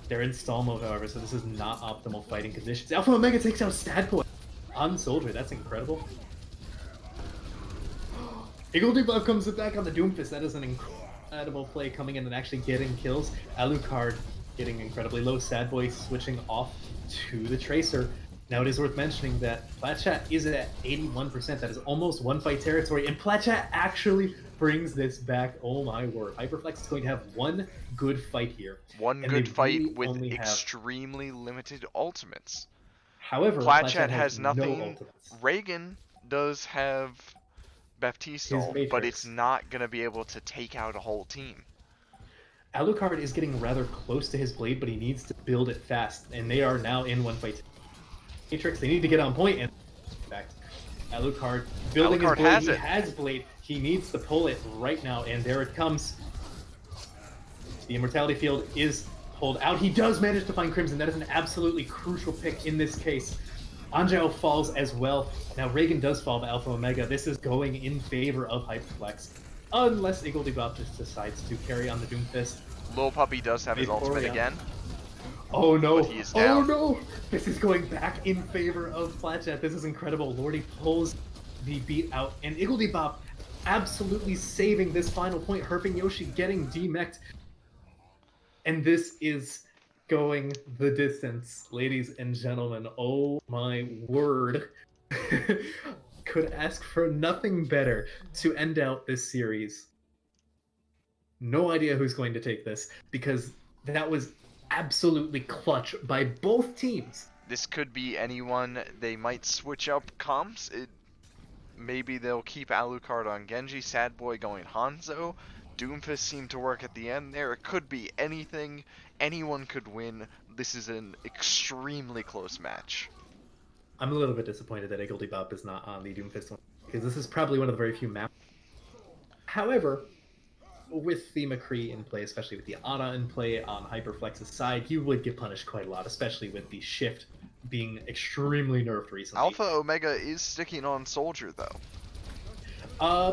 They're in stall mode, however, so this is not optimal fighting conditions. Alpha Omega takes out Stadboy on Soldier. That's incredible. Igglebop comes back on the Doomfist. That is an incredible play coming in and actually getting kills. Alucard getting incredibly low. Sadboy switching off to the Tracer. Now it is worth mentioning that Platchat is at 81%. That is almost one fight territory, and Platchat actually brings this back. Oh my word. Hyperflex is going to have one good fight here. One and good they fight really with only have... extremely limited ultimates. However, Platchat has has nothing. no ultimates. Reagan does have Baptiste His ult, but it's Matrix. not going to be able to take out a whole team. Alucard is getting rather close to his blade, but he needs to build it fast, and they are now in one fight. Matrix, they need to get on point, and in fact, Alucard building Alucard his blade, has he it. has blade, he needs to pull it right now, and there it comes. The Immortality Field is pulled out. He does manage to find Crimson. That is an absolutely crucial pick in this case. Anjao falls as well. Now Reagan does fall to Alpha Omega. This is going in favor of Hyperflex, unless Igglebop just decides to carry on the Doomfist. Lil Puppy does have his ultimate again. Oh no! But he is down. Oh no! This is going back in favor of Platchat. This is incredible. Lordy pulls the beat out, and Igglebop absolutely saving this final point. Herping Yoshi getting demeched. And this is going the distance, ladies and gentlemen. Oh my word. Could ask for nothing better to end out this series. No idea who's going to take this, because that was absolutely clutch by both teams. This could be anyone. They might switch up comps. Maybe they'll keep Alucard on Genji, Sadboy going Hanzo. Doomfist seemed to work at the end there. It could be anything. Anyone could win. This is an extremely close match. I'm a little bit disappointed that Igglebop is not on the Doomfist one, because this is probably one of the very few maps. However, with the McCree in play, especially with the Ana in play on Hyperflex's side, you would get punished quite a lot, especially with the shift being extremely nerfed recently. Alpha Omega is sticking on Soldier though.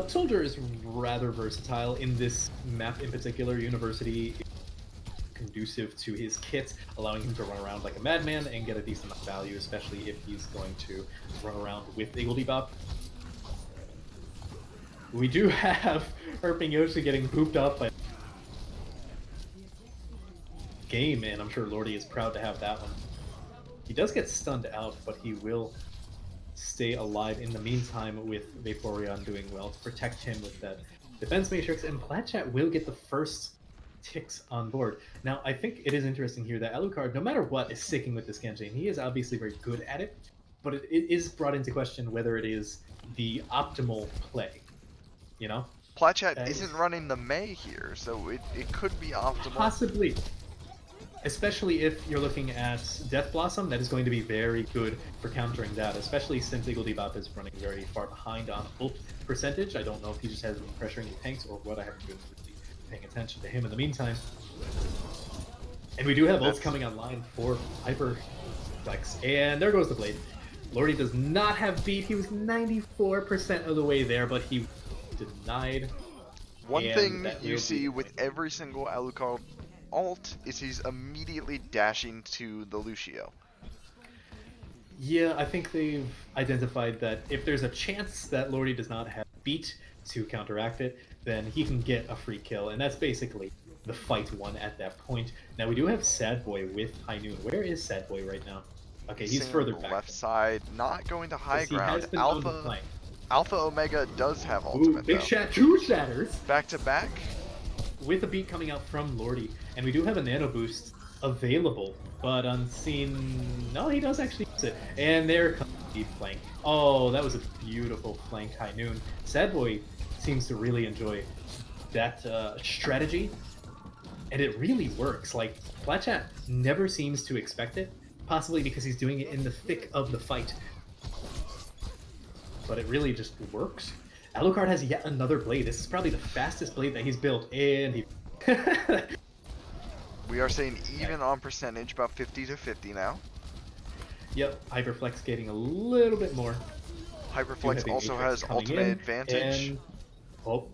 Soldier is rather versatile in this map in particular. University conducive to his kit, allowing him to run around like a madman and get a decent amount of value, especially if he's going to run around with Iggle Bebop. We do have Herping Yoshi getting pooped up by game, and I'm sure Lordy is proud to have that one. He does get stunned out, but he will stay alive in the meantime with Vaporeon doing well to protect him with that defense matrix, and Platchat will get the first ticks on board. Now, I think it is interesting here that Alucard, no matter what, is sticking with this Genji, and he is obviously very good at it, but it is brought into question whether it is the optimal play, you know? Platchat isn't running the Mei here, so it could be optimal. Possibly. Especially if you're looking at Death Blossom, that is going to be very good for countering that, especially since Iggle Bebop is running very far behind on ult percentage. I don't know if he just hasn't been pressuring the tanks or what. I haven't been really paying attention to him in the meantime. And we do have ults coming online for Hyperflex, and there goes the blade. Lordy does not have beat. He was 94% of the way there, but he denied. One thing you see with every single Alucard ult is he's immediately dashing to the Lucio. Yeah, I think they've identified that if there's a chance that Lordy does not have beat to counteract it, then he can get a free kill, and that's basically the fight won at that point. Now we do have Sad Boy with High Noon. Where is Sad Boy right now? Okay, he's further back. Left side, not going to high ground. Alpha Omega does have ultimate. Big two shatters. Back to back. With a beat coming out from Lordy, and we do have a nano boost available, but unseen. No, he does actually use it. And there comes the flank. Oh, that was a beautiful flank, High Noon. Sad Boy seems to really enjoy that strategy, and it really works. Like, Platchat never seems to expect it, possibly because he's doing it in the thick of the fight. But it really just works. Alucard has yet another blade. This is probably the fastest blade that he's built, and he... We are saying even on percentage, about 50 to 50 now. Yep, Hyperflex getting a little bit more. Hyperflex also has ultimate advantage. And... Oh,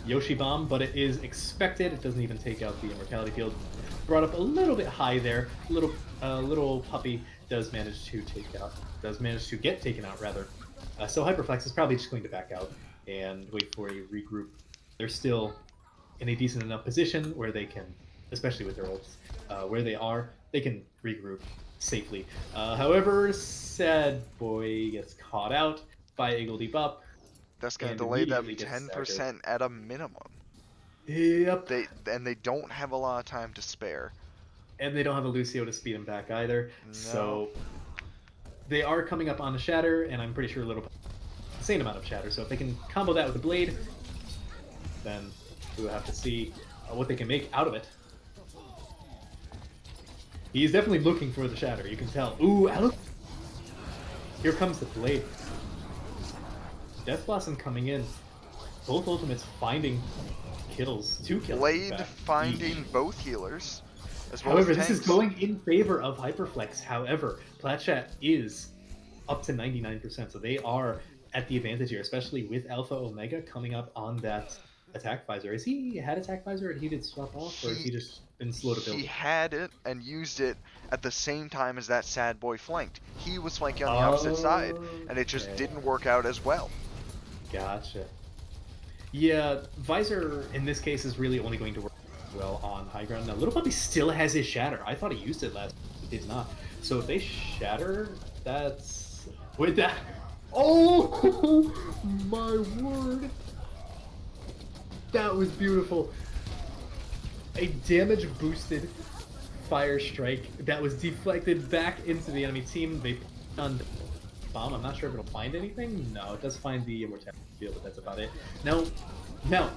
Yoshi Bomb, but it is expected. It doesn't even take out the Immortality Field. Brought up a little bit high there. Little puppy does manage to get taken out, rather. So Hyperflex is probably just going to back out and wait for a regroup. They're still in a decent enough position where they can, especially with their ults, where they are, they can regroup safely. However, Sad Boy gets caught out by Iggle Bebop. That's going to delay them 10% at a minimum. Yep. They don't have a lot of time to spare. And they don't have a Lucio to speed him back either. No. So they are coming up on the Shatter, and I'm pretty sure a little insane amount of Shatter. So if they can combo that with the Blade, then we'll have to see what they can make out of it. He's definitely looking for the Shatter, you can tell. Ooh, here comes the Blade. Death Blossom coming in. Both ultimates finding kills. 2 kills. Blade finding both healers. However, this is going in favor of Hyperflex. However, Platchat is up to 99%, so they are at the advantage here, especially with Alpha Omega coming up on that attack visor. Has he had attack visor and he did swap off, or has he just been slow to build? He had it and used it at the same time as that Sad Boy flanked. He was flanking on the opposite side, and it just didn't work out as well. Gotcha. Yeah, visor in this case is really only going to work well on high ground. Now, Little Puppy still has his Shatter. I thought he used it last, he did not. So if they Shatter, that's... Wait, that... Oh, my word. That was beautiful. A damage boosted Fire Strike that was deflected back into the enemy team. They put on bomb. I'm not sure if it'll find anything. No, it does find the Immortality Field, but that's about it. Now,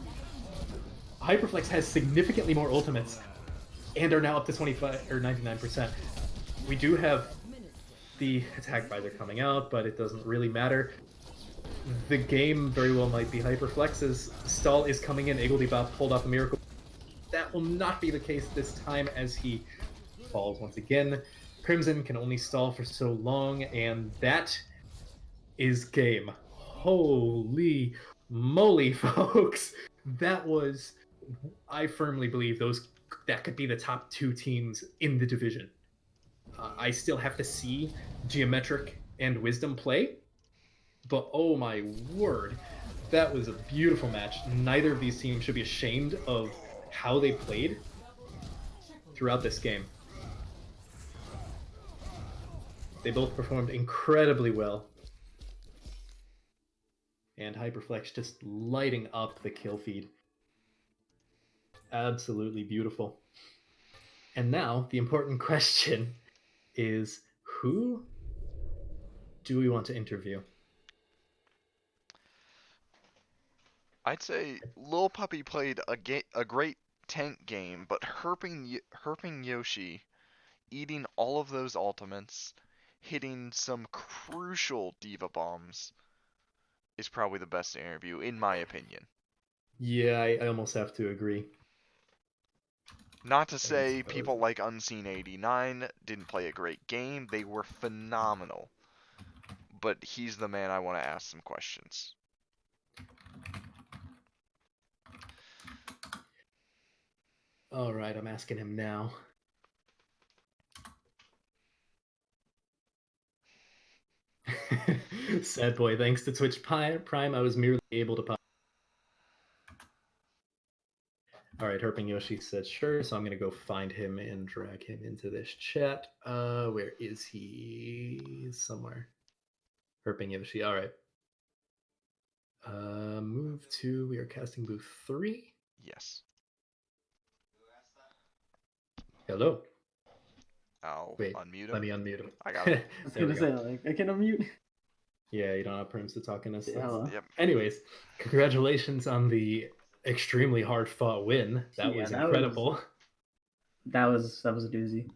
Hyperflex has significantly more ultimates and are now up to 25 or 99%. We do have the attack visor coming out, but it doesn't really matter. the game very well might be Hyperflex's. Stall is coming in. Igglebop pulled off a miracle. That will not be the case this time as he falls once again. Crimson can only stall for so long, and that is game. Holy moly, folks. That was, I firmly believe that could be the top two teams in the division. I still have to see Geometric and Wisdom play, but oh my word, that was a beautiful match. Neither of these teams should be ashamed of how they played throughout this game. They both performed incredibly well. And Hyperflex just lighting up the kill feed. Absolutely beautiful. And now the important question is, who do we want to interview? I'd say Lil Puppy played a great tank game, but herping Yoshi, eating all of those ultimates, hitting some crucial diva bombs is probably the best interview, in my opinion. Yeah, I almost have to agree. Not to say people like Unseen89 didn't play a great game. They were phenomenal. But he's the man I want to ask some questions. All right, I'm asking him now. Sad boy, thanks to Twitch Prime, I was merely able to pop. All right, Herping Yoshi said sure, so I'm gonna go find him and drag him into this chat. Where is he? Somewhere. Herping Yoshi. All right. Move to. We are casting booth 3. Yes. Hello. I'll Wait, unmute him. let me unmute him. I got him. I was gonna say, like, I can unmute. Yeah, you don't have perms to talk in this. Yeah, hello. Yep. Anyways, congratulations on the extremely hard fought win. That was incredible. That was a doozy.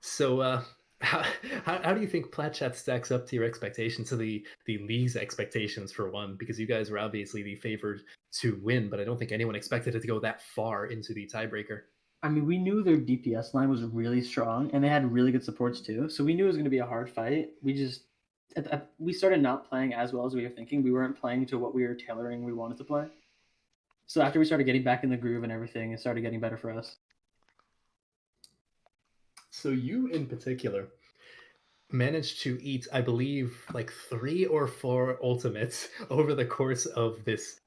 So, how do you think Plat Chat stacks up to your expectations, to the league's expectations for one? Because you guys were obviously the favored to win, but I don't think anyone expected it to go that far into the tiebreaker. I mean, we knew their DPS line was really strong, and they had really good supports too. So we knew it was going to be a hard fight. We started not playing as well as we were thinking. We weren't playing to what we were tailoring we wanted to play. So after we started getting back in the groove and everything, it started getting better for us. So you, in particular, managed to eat, I believe, like 3 or 4 ultimates over the course of this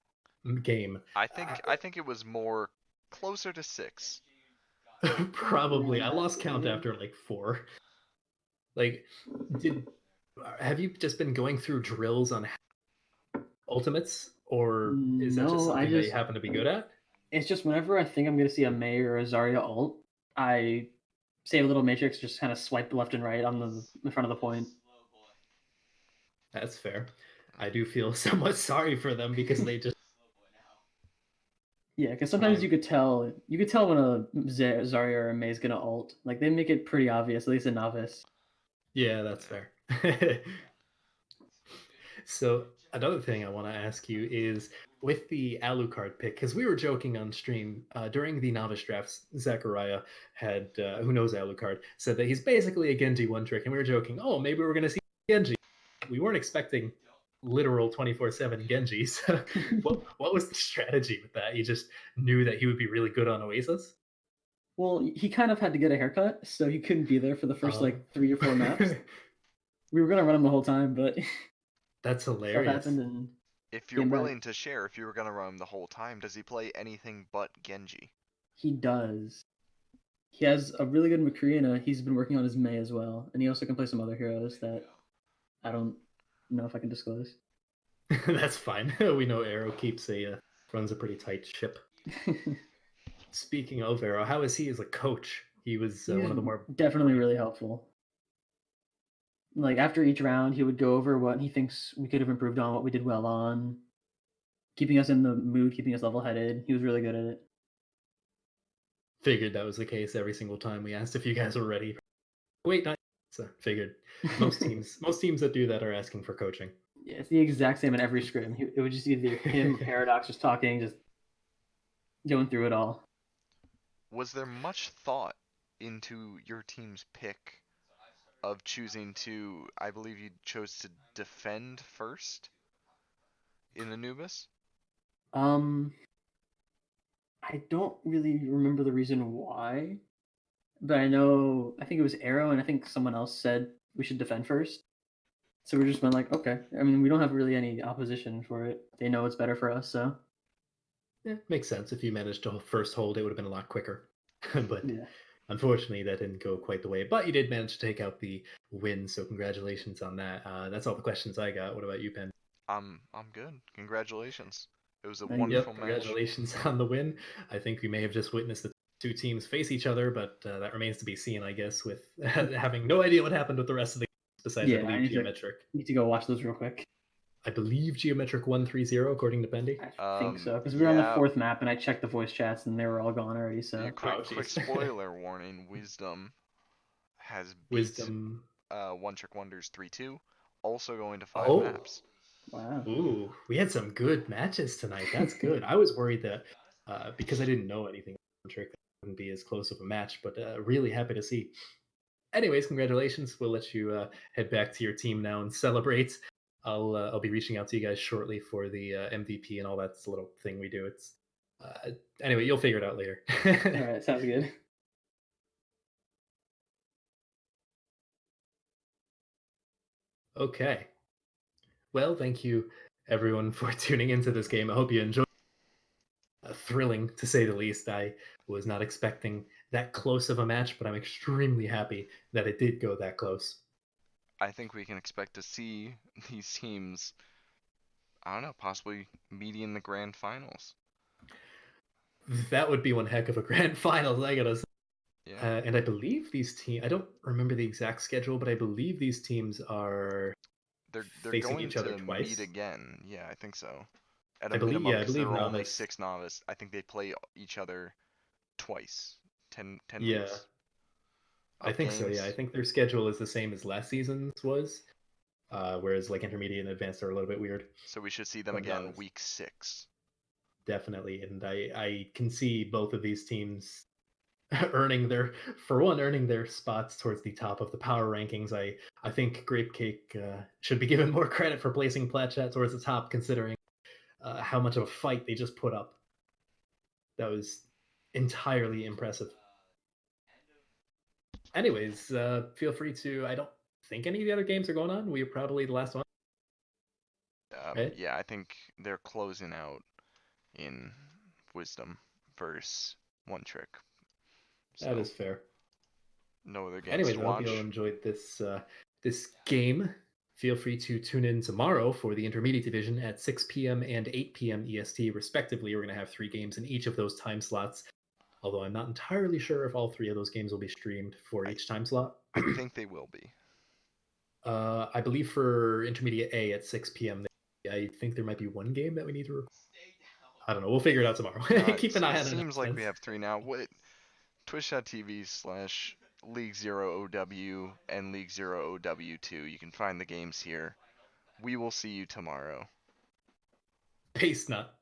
game. I think it was more closer to 6. Probably. I lost count after like 4. Like, have you just been going through drills on ultimates, or is that just something that you happen to be good at? It's just whenever I think I'm going to see a Mei or a Zarya ult, I save a little matrix, just kind of swipe left and right in front of the point. That's fair. I do feel somewhat sorry for them because they just. Yeah, because sometimes you could tell when a Zarya or a Mei is gonna ult. Like, they make it pretty obvious, at least in Novice. Yeah, that's fair. So another thing I want to ask you is with the Alucard pick, because we were joking on stream during the Novice drafts, Zachariah had, who knows Alucard, said that he's basically a Genji one trick, and we were joking, oh, maybe we're going to see Genji. We weren't expecting literal 24/7 Genjis. What was the strategy with that? You just knew that he would be really good on Oasis? Well, he kind of had to get a haircut, so he couldn't be there for the first 3 or 4 maps. We were gonna run him the whole time, but that's hilarious. If you're willing to share, if you were gonna run him the whole time, does he play anything but Genji? He does. He has a really good McCree, and he's been working on his Mei as well, and he also can play some other heroes that I don't know if I can disclose. That's fine. We know Arrow runs a pretty tight ship. Speaking of Arrow, how is he as a coach? He was one of the more definitely really helpful. Like, after each round, he would go over what he thinks we could have improved on, what we did well on, keeping us in the mood, keeping us level-headed. He was really good at it. Figured that was the case every single time we asked if you guys were ready. Wait, not So figured most teams that do that are asking for coaching. Yeah, it's the exact same in every scrim. It would just either him, Paradox, just talking, just going through it all. Was there much thought into your team's pick of choosing to? I believe you chose to defend first in Anubis. I don't really remember the reason why, but I think it was Arrow, and I think someone else said we should defend first. So we're just been like, okay. I mean, we don't have really any opposition for it. They know it's better for us, so. Yeah, makes sense. If you managed to first hold, it would have been a lot quicker. But Yeah. unfortunately, that didn't go quite the way. But you did manage to take out the win, so congratulations on that. That's all the questions I got. What about you, Pen? I'm good. Congratulations. It was a Thank you. wonderful Yep, match. congratulations on the win. I think we may have just witnessed the two teams face each other, but that remains to be seen, I guess, with having no idea what happened with the rest of the games besides, I Yeah, I believe, Geometric. need to go watch those real quick. I believe Geometric 1-3-0, according to Bendy. I think so, because we were on the Yeah. 4th map, and I checked the voice chats, and they were all gone already. So Yeah, quick spoiler warning. Wisdom has beat Wisdom. One Trick Wonders 3-2. Also going to 5 Oh, maps. wow. Ooh, we had some good matches tonight. That's good. I was worried that because I didn't know anything about Trick, that wouldn't be as close of a match, but really happy to see. Anyways, congratulations. We'll let you head back to your team now and celebrate. I'll be reaching out to you guys shortly for the MVP and all that little thing we do. It's anyway, you'll figure it out later. All right, sounds good. Okay. Well, thank you everyone for tuning into this game. I hope you enjoyed. Thrilling to say the least. I was not expecting that close of a match, but I'm extremely happy that it did go that close. I think we can expect to see these teams, I don't know, possibly meeting in the grand finals. That would be one heck of a grand finals, I gotta say. Yeah. And I believe these teams, I don't remember the exact schedule, but I believe these teams are They're facing going each other to twice. meet again. Yeah, I think so. At a I believe, minimum, yeah, I because believe there are only Novice. 6 novice. I think they play each other twice. 10 Yeah, weeks I of think so. Yeah, I games. think their schedule is the same as last season's was, whereas like intermediate and advanced are a little bit weird. So we should see them But again Novice, week 6. definitely, and I can see both of these teams earning their spots towards the top of the power rankings. I think Grapecake should be given more credit for placing Plat towards the top, considering how much of a fight they just put up. That was entirely impressive. Anyways, feel free to. I don't think any of the other games are going on. We're probably the last one, right? Yeah, I think they're closing out in Wisdom versus One Trick. That So is fair. no other games Anyways, to I hope you all watch. enjoyed this game. Feel free to tune in tomorrow for the intermediate division at 6 p.m. and 8 p.m. EST, respectively. We're going to have 3 games in each of those time slots. Although I'm not entirely sure if all 3 of those games will be streamed for I each time slot. I think they will be. I believe for intermediate A at 6 p.m. I think there might be 1 game that we need to. I don't know. We'll figure it out tomorrow. Keep an eye It on seems like we announcements. have 3 now. What? Twitch.tv/League 0 OW and League 0 OW2. You can find the games here. We will see you tomorrow. Peace, nut.